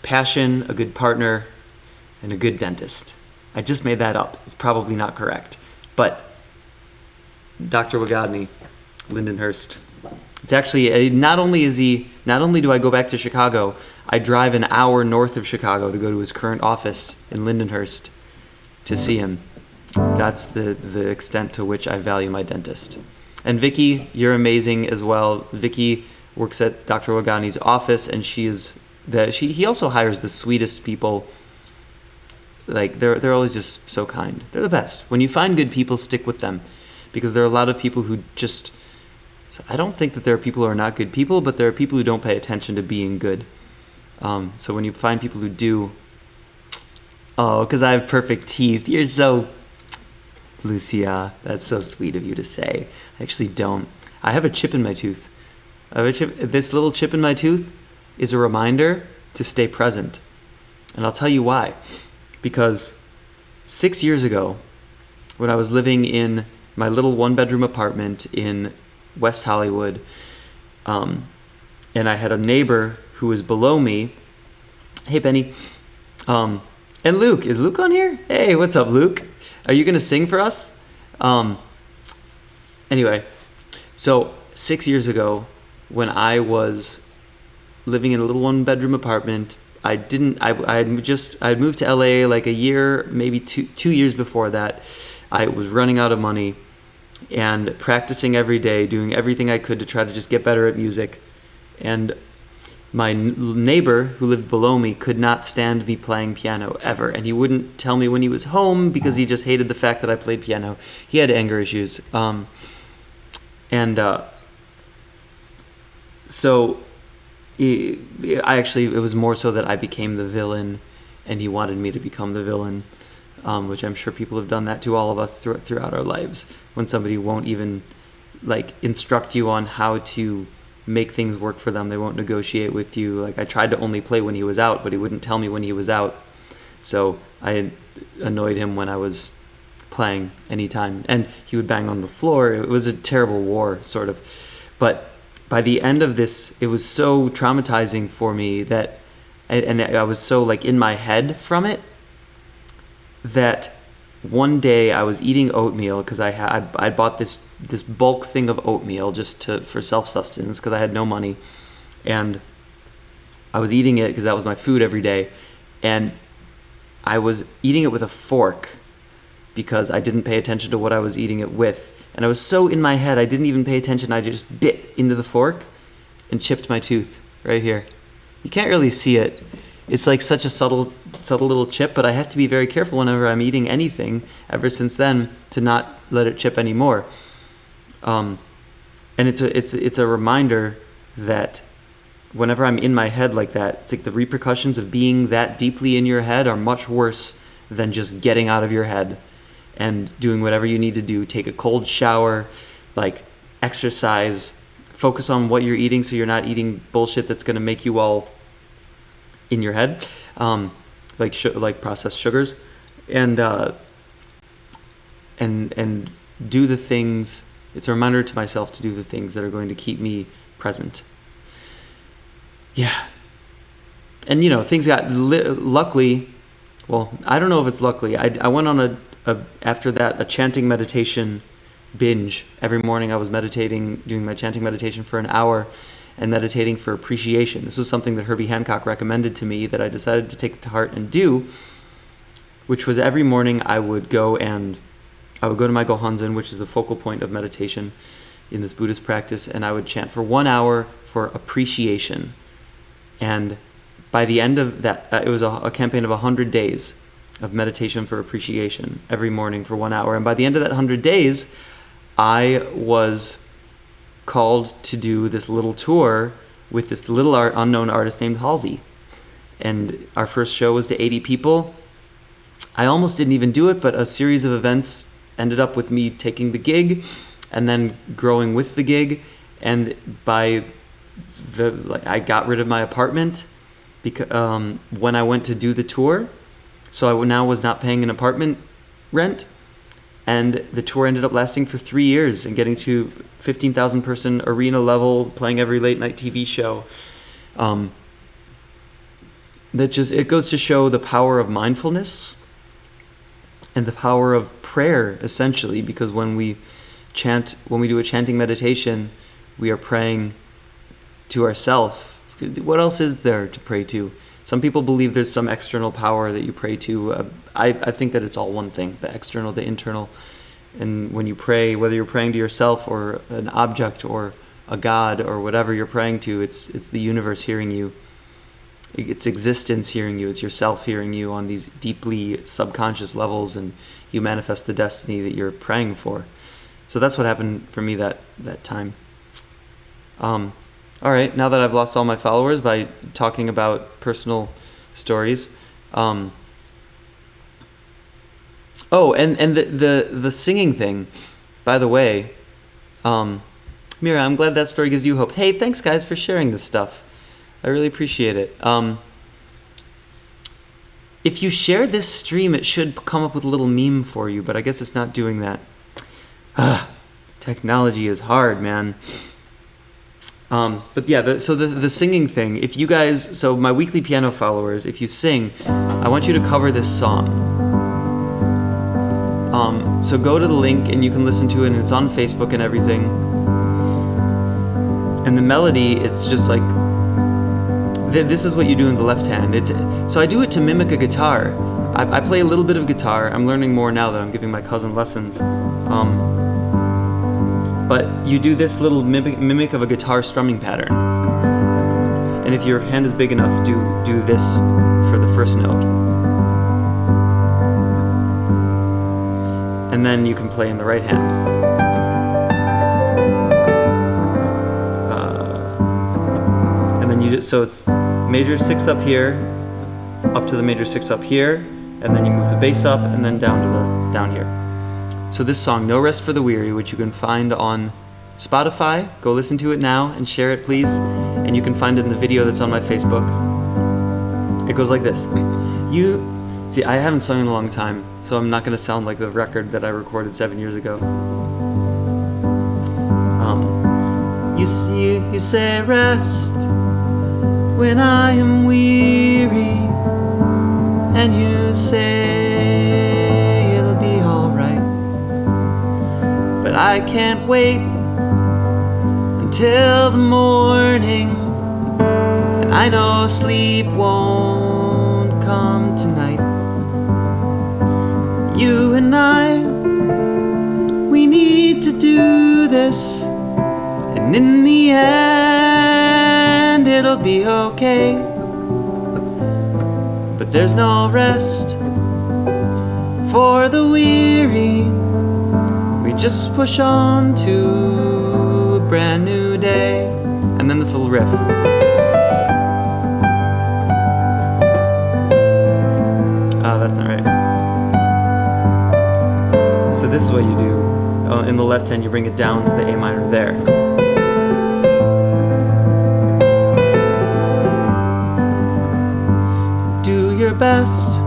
passion, a good partner, and a good dentist. I just made that up. It's probably not correct. But Dr. Wagodny, Lindenhurst. It's actually not only do I go back to Chicago, I drive an hour north of Chicago to go to his current office in Lindenhurst to see him. That's the extent to which I value my dentist. And Vicky, you're amazing as well. Vicky works at Dr. Wagodny's office, and he also hires the sweetest people. Like they're always just so kind. They're the best. When you find good people, stick with them, because there are a lot of people who just. I don't think that there are people who are not good people, but there are people who don't pay attention to being good. So when you find people who do, because I have perfect teeth. You're so, Lucia. That's so sweet of you to say. I actually don't. I have a chip in my tooth. This little chip in my tooth is a reminder to stay present, and I'll tell you why. Because 6 years ago, when I was living in my little one-bedroom apartment in West Hollywood, and I had a neighbor who was below me. Hey, Benny. And Luke. Is Luke on here? Hey, what's up, Luke? Are you going to sing for us? Anyway, so 6 years ago, when I was living in a little one-bedroom apartment, I had moved to LA like a year, maybe two years before that. I was running out of money and practicing every day, doing everything I could to try to just get better at music. And my neighbor who lived below me could not stand me playing piano ever. And he wouldn't tell me when he was home because he just hated the fact that I played piano. He had anger issues. So it was more so that I became the villain, and he wanted me to become the villain. Which I'm sure people have done that to all of us throughout our lives. When somebody won't even instruct you on how to make things work for them, they won't negotiate with you. Like, I tried to only play when he was out, but he wouldn't tell me when he was out. So I annoyed him when I was playing anytime, and he would bang on the floor. It was a terrible war, sort of. But by the end of this, it was so traumatizing for me that, and I was so in my head from it, that one day I was eating oatmeal because I bought this bulk thing of oatmeal just for self-sustenance because I had no money, and I was eating it because that was my food every day, and I was eating it with a fork because I didn't pay attention to what I was eating it with, and I was so in my head I didn't even pay attention. I just bit into the fork and chipped my tooth right here. You can't really see it. It's like such a subtle little chip, but I have to be very careful whenever I'm eating anything ever since then to not let it chip anymore. And it's a reminder that whenever I'm in my head like that, it's like the repercussions of being that deeply in your head are much worse than just getting out of your head and doing whatever you need to do. Take a cold shower, exercise, focus on what you're eating so you're not eating bullshit that's going to make you all in your head, like processed sugars, and do the things. It's a reminder to myself to do the things that are going to keep me present. Yeah, and things got luckily. Well, I don't know if it's luckily. I went on after that a chanting meditation binge. Every morning I was meditating, doing my chanting meditation for an hour, and meditating for appreciation. This was something that Herbie Hancock recommended to me that I decided to take to heart and do, which was every morning I would go to my Gohonzon, which is the focal point of meditation in this Buddhist practice, and I would chant for 1 hour for appreciation. And by the end of that, it was a campaign of 100 days of meditation for appreciation every morning for 1 hour. And by the end of that 100 days, I was called to do this little tour with this little unknown artist named Halsey. And our first show was to 80 people. I almost didn't even do it, but a series of events ended up with me taking the gig and then growing with the gig. And I got rid of my apartment because when I went to do the tour, so I now was not paying an apartment rent. And the tour ended up lasting for 3 years and getting to 15,000 person arena level, playing every late night TV show. It goes to show the power of mindfulness and the power of prayer, essentially, because when we when we do a chanting meditation, we are praying to ourselves. What else is there to pray to? Some people believe there's some external power that you pray to. I think that it's all one thing, the external, the internal. And when you pray, whether you're praying to yourself or an object or a god or whatever you're praying to, it's the universe hearing you. It's existence hearing you. It's yourself hearing you on these deeply subconscious levels, and you manifest the destiny that you're praying for. So that's what happened for me that time. All right, now that I've lost all my followers by talking about personal stories. And the singing thing, by the way, Mira, I'm glad that story gives you hope. Hey, thanks guys for sharing this stuff. I really appreciate it. If you share this stream, it should come up with a little meme for you, but I guess it's not doing that. Technology is hard, man. But yeah, so the singing thing, if you guys, so my weekly piano followers, if you sing, I want you to cover this song. So go to the link and you can listen to it, and it's on Facebook and everything. And the melody, it's just like, this is what you do in the left hand. So I do it to mimic a guitar. I play a little bit of guitar. I'm learning more now that I'm giving my cousin lessons. But you do this little mimic of a guitar strumming pattern. And if your hand is big enough, do this for the first note. And then you can play in the right hand. And then so it's major 6th up here, up to the major 6th up here, and then you move the bass up and then down here. So this song, No Rest for the Weary, which you can find on Spotify, go listen to it now and share it please, and you can find it in the video that's on my Facebook. It goes like this. See, I haven't sung in a long time, so I'm not going to sound like the record that I recorded 7 years ago. You say rest when I am weary, and you say it'll be alright. But I can't wait until the morning, and I know sleep won't come tonight. You and I, we need to do this, and in the end it'll be okay. But there's no rest for the weary. We just push on to a brand new day. And then this little riff. That's not right. So this is what you do. In the left hand, you bring it down to the A minor there. Do your best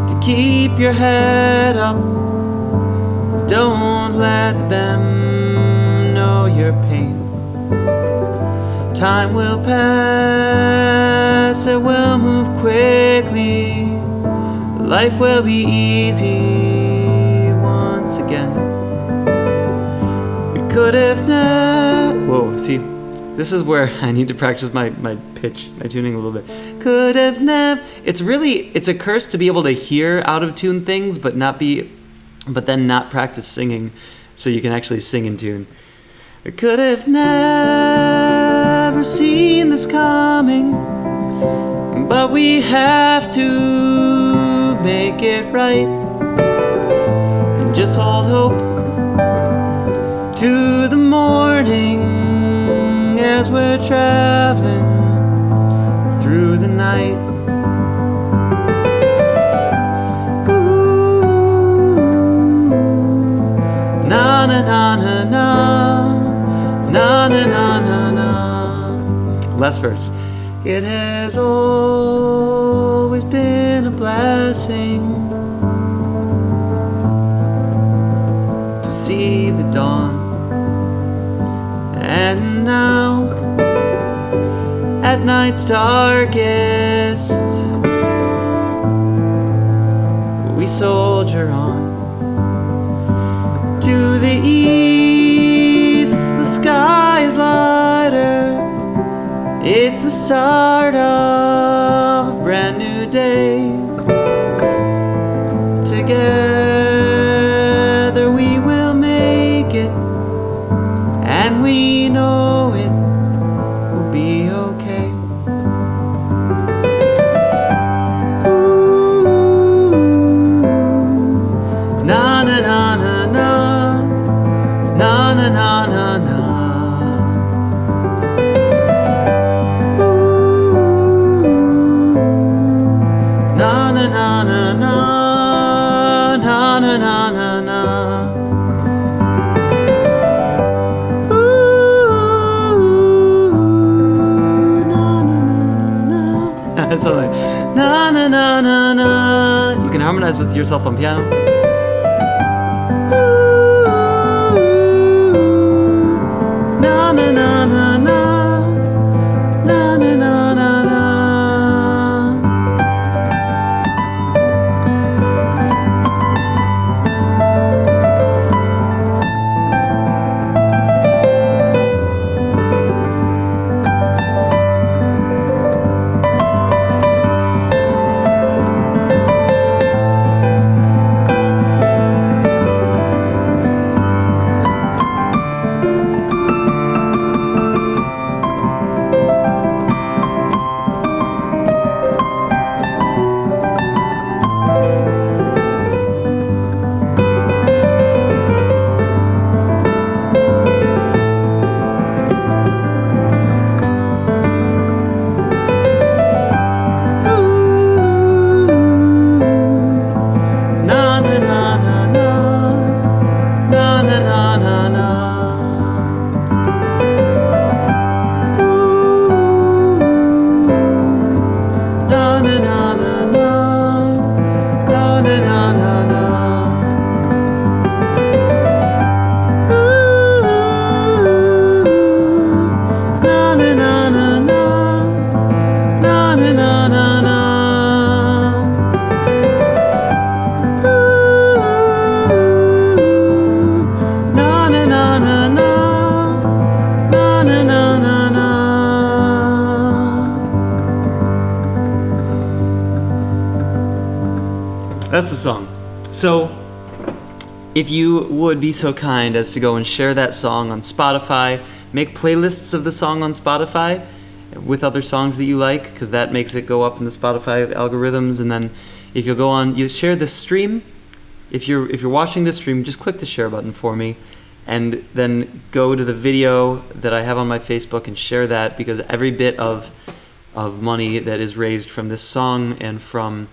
to keep your head up. Don't let them know your pain. Time will pass, it will move quickly. Life will be easy once again. We could have Whoa, see, this is where I need to practice my pitch, my tuning a little bit. Could have it's a curse to be able to hear out of tune things, but then not practice singing so you can actually sing in tune. I could have never seen this coming, but we have to make it right and just hold hope to the morning as we're traveling through the night. Na na na na na, na na na na na. Last verse. It has always been a blessing to see the dawn, and now at night's darkest we soldier on to the east. the start of a brand new day. Together we will make it, and we know it will be okay. Ooh, na na na na na, na na na na na. Na na na na na, na na na na na. Ooh, na na na na na. So like, na na na na na. You can harmonize with yourself on piano. Ooh, na na na na na, na na na na na. That's the song. So, if you would be so kind as to go and share that song on Spotify, make playlists of the song on Spotify with other songs that you like, because that makes it go up in the Spotify algorithms. And then if you'll go on, you share this stream. If you're watching this stream, just click the share button for me, and then go to the video that I have on my Facebook and share that, because every bit of money that is raised from this song and from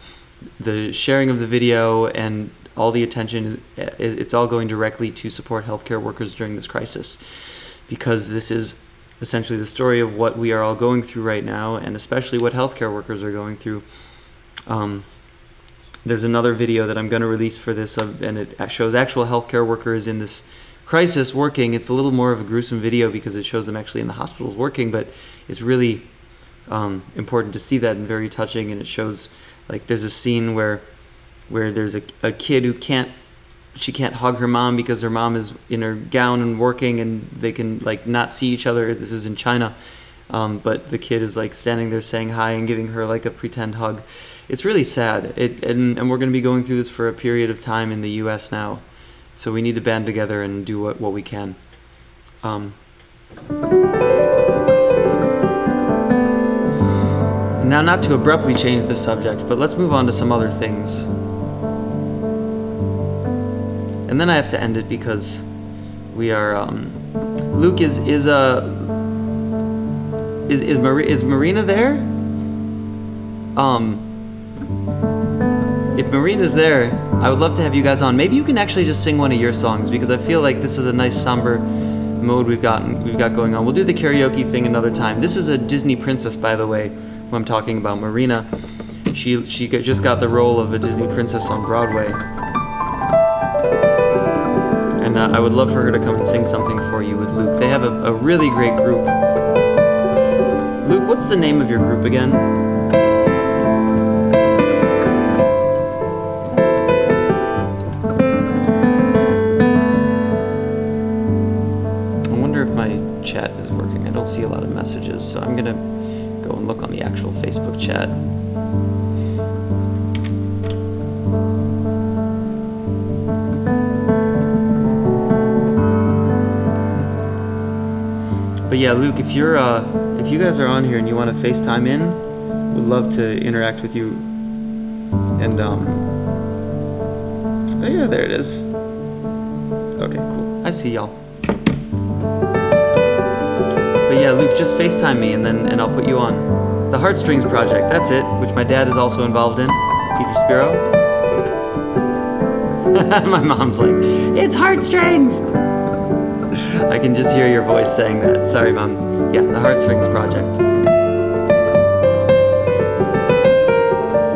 the sharing of the video and all the attention, it's all going directly to support healthcare workers during this crisis, because this is essentially the story of what we are all going through right now, and especially what healthcare workers are going through. There's another video that I'm going to release for this, and it shows actual healthcare workers in this crisis working. It's a little more of a gruesome video because it shows them actually in the hospitals working, but it's really important to see that, and very touching. And it shows, like, there's a scene where there's a kid who can't hug her mom because her mom is in her gown and working, and they can like not see each other. This is in China, but the kid is like standing there saying hi and giving her like a pretend hug. It's really sad. And we're going to be going through this for a period of time in the U.S. now, so we need to band together and do what we can. Now, not to abruptly change the subject, but let's move on to some other things. And then I have to end it because we are. Luke is Marina there? If Marina's there, I would love to have you guys on. Maybe you can actually just sing one of your songs, because I feel like this is a nice somber mode we've got going on. We'll do the karaoke thing another time. This is a Disney princess, by the way, who I'm talking about, Marina. She just got the role of a Disney princess on Broadway. And I would love for her to come and sing something for you with Luke. They have a really great group. Luke, what's the name of your group again? I wonder if my chat is working. I don't see a lot of messages, so I'm gonna go even look on the actual Facebook chat. But yeah, Luke, if you guys are on here and you want to FaceTime in, would love to interact with you. And oh yeah, there it is. Okay, cool. I see y'all. But yeah, Luke, just FaceTime me and I'll put you on. The Heartstrings Project, that's it, which my dad is also involved in, Peter Spiro. My mom's like, it's Heartstrings! I can just hear your voice saying that. Sorry, Mom. Yeah, the Heartstrings Project.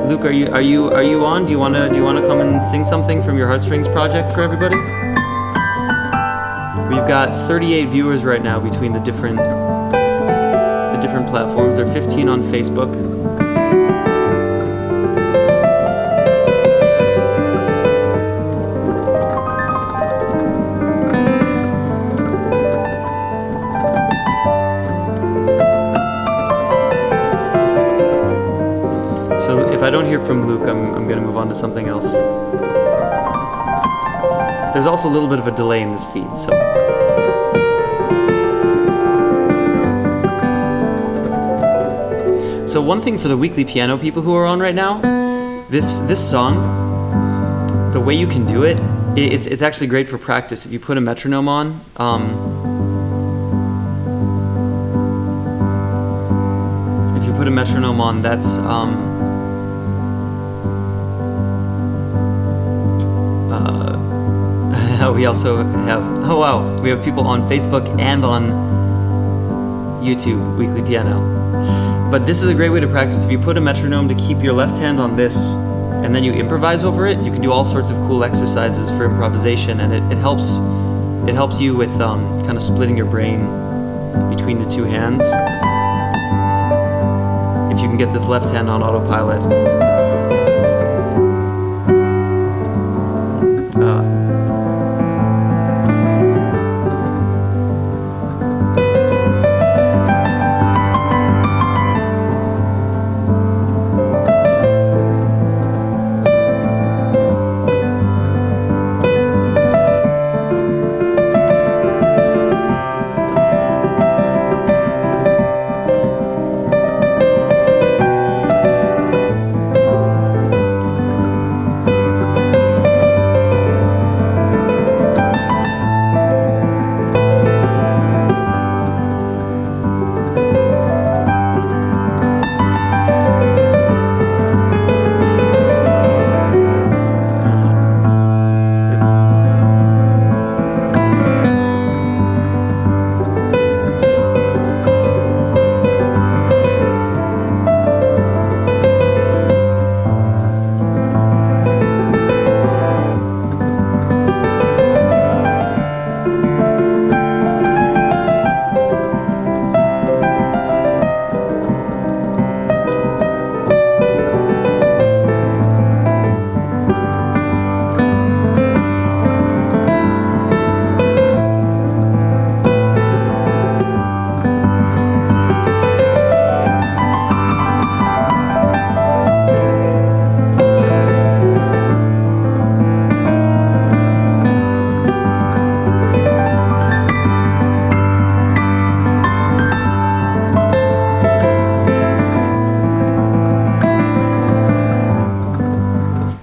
Luke, are you on? Do you wanna come and sing something from your Heartstrings Project for everybody? We've got 38 viewers right now between the different platforms. There are 15 on Facebook. So if I don't hear from Luke, I'm going to move on to something else. There's also a little bit of a delay in this feed, so. So one thing for the weekly piano people who are on right now, this song, the way you can do it, it's actually great for practice. If you put a metronome on, that's we also have, oh wow, we have people on Facebook and on YouTube, Weekly Piano. But this is a great way to practice. If you put a metronome to keep your left hand on this, and then you improvise over it, you can do all sorts of cool exercises for improvisation, and it helps you with kind of splitting your brain between the two hands. If you can get this left hand on autopilot.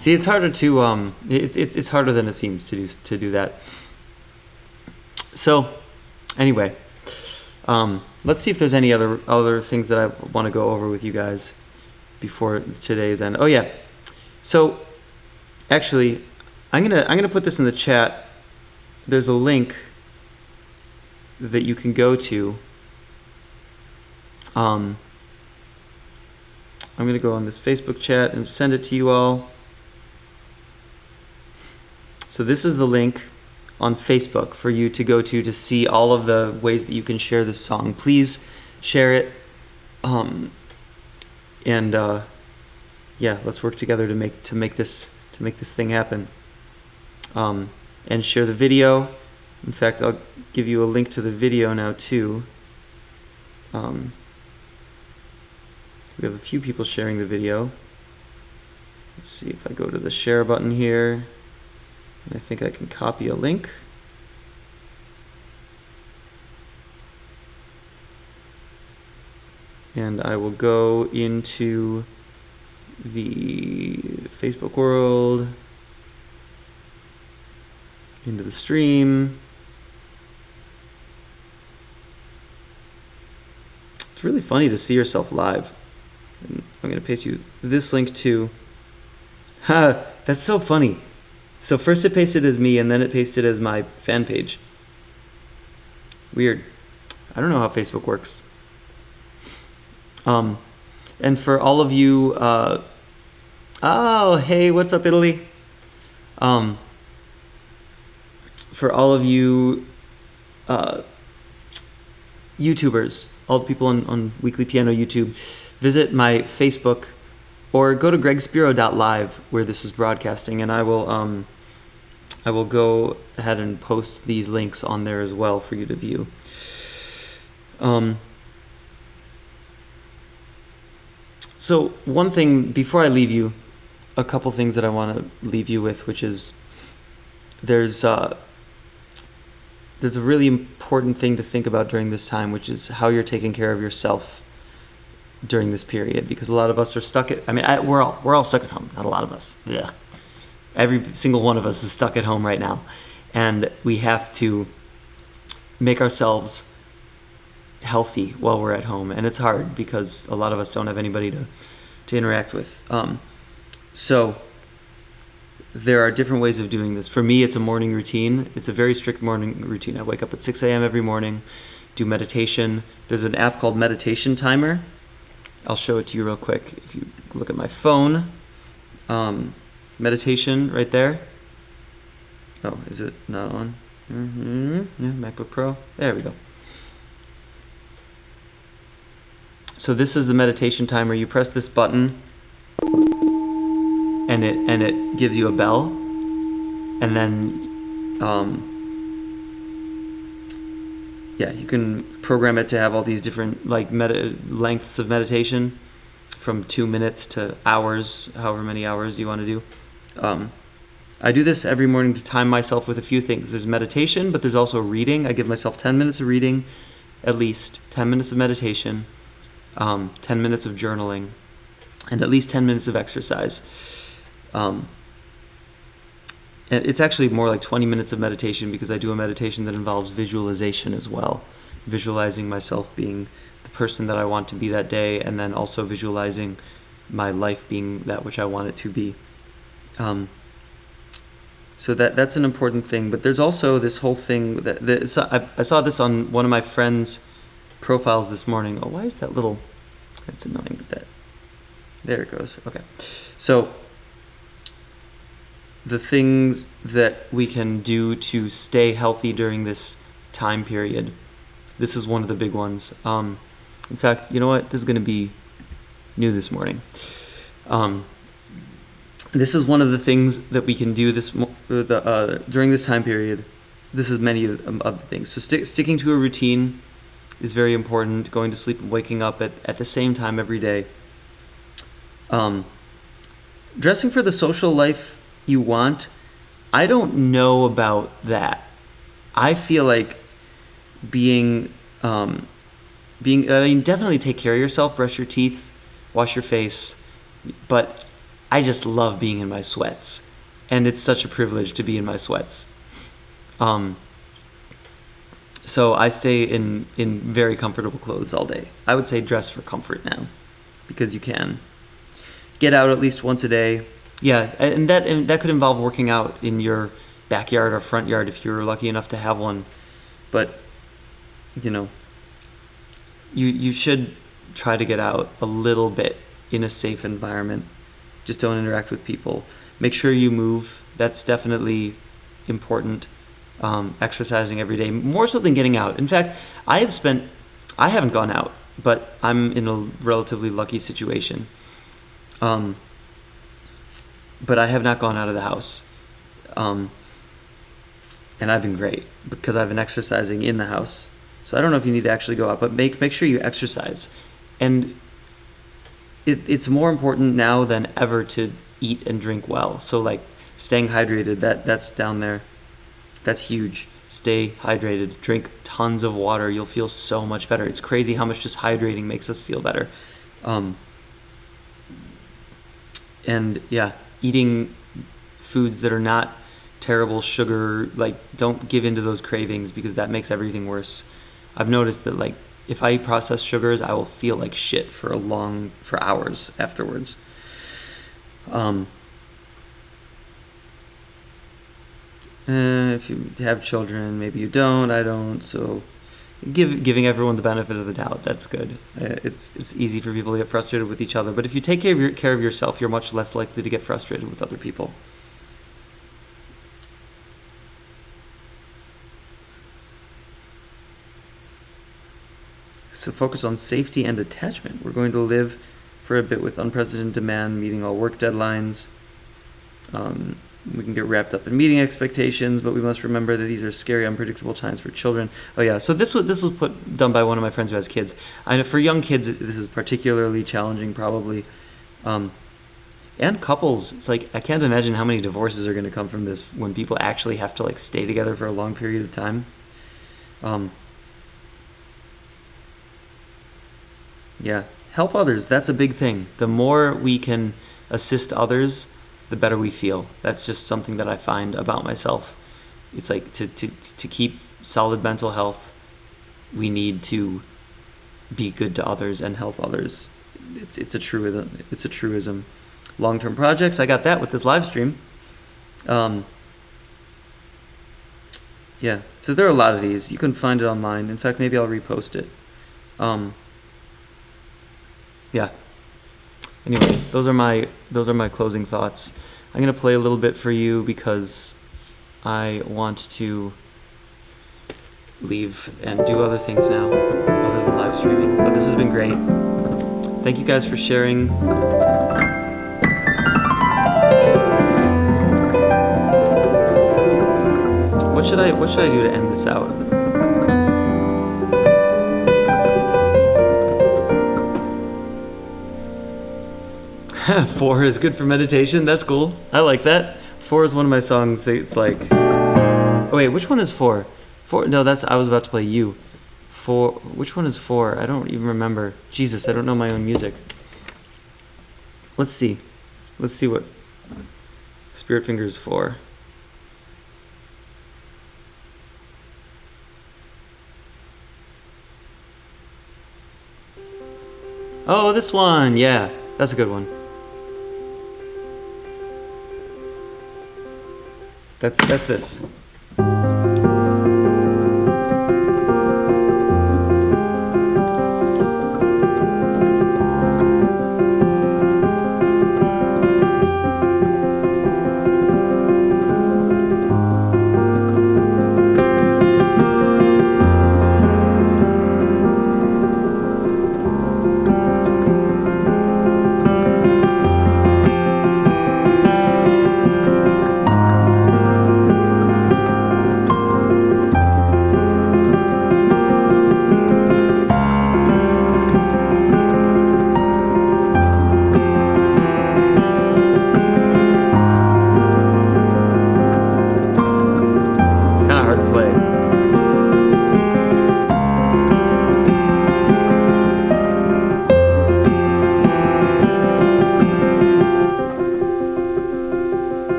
See, it's harder to it's harder than it seems to do that. So, anyway, let's see if there's any other things that I want to go over with you guys before today's end. Oh yeah, so actually, I'm gonna put this in the chat. There's a link that you can go to. I'm gonna go on this Facebook chat and send it to you all. So this is the link on Facebook for you to go to see all of the ways that you can share this song. Please share it, and yeah, let's work together to make this thing happen. And share the video. In fact, I'll give you a link to the video now too. We have a few people sharing the video. Let's see if I go to the share button here. And I think I can copy a link. And I will go into the Facebook world, into the stream. It's really funny to see yourself live. And I'm going to paste you this link too. Ha! That's so funny. So first it pasted as me, and then it pasted as my fan page. Weird. I don't know how Facebook works. And for all of you, oh, hey, what's up, Italy? For all of you YouTubers, all the people on Weekly Piano YouTube, visit my Facebook or go to gregspiro.live where this is broadcasting, and I will go ahead and post these links on there as well for you to view. So one thing, before I leave you, a couple things that I want to leave you with, which is there's a really important thing to think about during this time, which is how you're taking care of yourself during this period, because a lot of us are stuck at, we're all stuck at home. Not a lot of us. Yeah. Every single one of us is stuck at home right now, and we have to make ourselves healthy while we're at home, and it's hard because a lot of us don't have anybody to interact with. So there are different ways of doing this. For me, it's a morning routine. It's a very strict morning routine. I wake up at 6 a.m. every morning, do meditation. There's an app called Meditation Timer. I'll show it to you real quick. If you look at my phone, meditation right there. Oh, is it not on? Yeah, MacBook Pro. There we go. So this is the meditation timer. You press this button, and it gives you a bell, and then you can program it to have all these different lengths of meditation, from 2 minutes to hours, however many hours you want to do. I do this every morning to time myself with a few things. There's meditation, but there's also reading. I give myself 10 minutes of reading, at least 10 minutes of meditation, 10 minutes of journaling, and at least 10 minutes of exercise. And it's actually more like 20 minutes of meditation, because I do a meditation that involves visualization as well. Visualizing myself being the person that I want to be that day, and then also visualizing my life being that which I want it to be. So that's an important thing. But there's also this whole thing I saw this on one of my friends' profiles this morning. Oh, why is that little? That's annoying. There it goes. Okay. So the things that we can do to stay healthy during this time period. This is one of the big ones. In fact, you know what? This is going to be new this morning. This is one of the things that we can do during this time period. This is many of the things. So sticking to a routine is very important. Going to sleep and waking up at the same time every day. Dressing for the social life you want, I don't know about that. I feel like definitely take care of yourself, brush your teeth, wash your face, but I just love being in my sweats, and it's such a privilege to be in my sweats. So I stay in very comfortable clothes all day. I would say dress for comfort now, because you can get out at least once a day. Yeah, and that could involve working out in your backyard or front yard if you're lucky enough to have one. But you should try to get out a little bit in a safe environment. Just don't interact with people. Make sure you move. That's definitely important. Exercising every day, more so than getting out. In fact, I haven't gone out, but I'm in a relatively lucky situation. But I have not gone out of the house. And I've been great because I've been exercising in the house. So I don't know if you need to actually go out, but make sure you exercise. And it's more important now than ever to eat and drink well. So like staying hydrated, that's down there. That's huge. Stay hydrated. Drink tons of water. You'll feel so much better. It's crazy how much just hydrating makes us feel better. And yeah, eating foods that are not terrible sugar, like don't give into those cravings because that makes everything worse. I've noticed that like if I eat processed sugars, I will feel like shit for hours afterwards. If you have children, maybe you don't. I don't. So, giving everyone the benefit of the doubt. That's good. It's easy for people to get frustrated with each other, but if you take care of yourself, you're much less likely to get frustrated with other people. So focus on safety and attachment. We're going to live for a bit with unprecedented demand, meeting all work deadlines. We can get wrapped up in meeting expectations, but we must remember that these are scary, unpredictable times for children. Oh yeah, so this was done by one of my friends who has kids. I know for young kids, this is particularly challenging, probably, and couples. It's like I can't imagine how many divorces are going to come from this when people actually have to like stay together for a long period of time. Yeah, help others. That's a big thing. The more we can assist others, the better we feel. That's just something that I find about myself. It's like to keep solid mental health, we need to be good to others and help others. It's a truism. Long-term projects, I got that with this live stream. Yeah, so there are a lot of these. You can find it online. In fact, maybe I'll repost it. Yeah. Anyway, those are my closing thoughts. I'm gonna play a little bit for you because I want to leave and do other things now, other than live streaming. But this has been great. Thank you guys for sharing. What should I do to end this out? 4 is good for meditation. That's cool. I like that. 4 is one of my songs. It's like, oh wait, which one is 4? 4? No, I was about to play you. 4. Which one is 4? I don't even remember. Jesus, I don't know my own music. Let's see. Let's see what Spirit Fingers 4. Oh, this one. Yeah, that's a good one. That's this.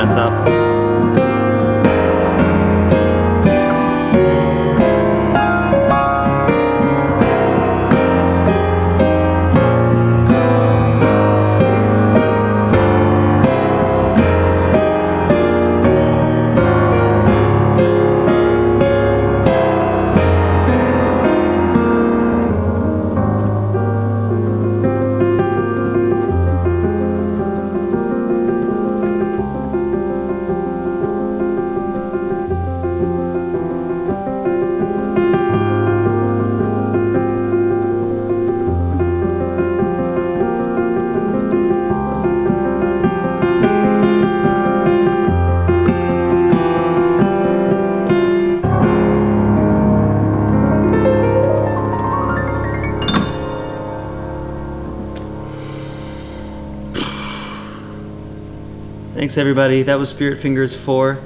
mess up. Thanks, everybody. That was Spirit Fingers 4.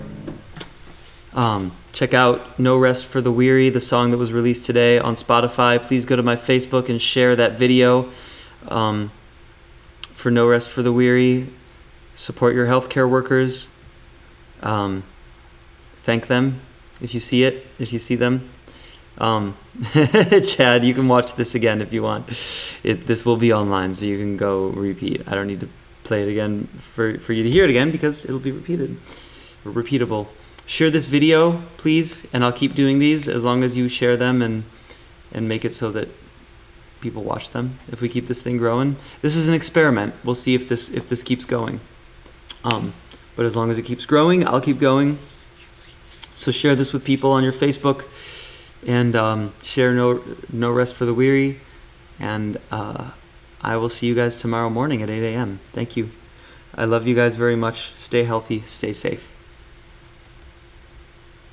Check out No Rest for the Weary, the song that was released today on Spotify. Please go to my Facebook and share that video for No Rest for the Weary. Support your healthcare workers. Thank them if you see them. Chad, you can watch this again if you want. This will be online, so you can go repeat. I don't need to play it again for you to hear it again because it'll be repeated or repeatable. Share this video, please, and I'll keep doing these as long as you share them and make it so that people watch them. If we keep this thing growing, this is an experiment. We'll see if this keeps going. But as long as it keeps growing, I'll keep going. So share this with people on your Facebook, and share No Rest for the Weary, and I will see you guys tomorrow morning at 8 a.m. Thank you. I love you guys very much. Stay healthy. Stay safe.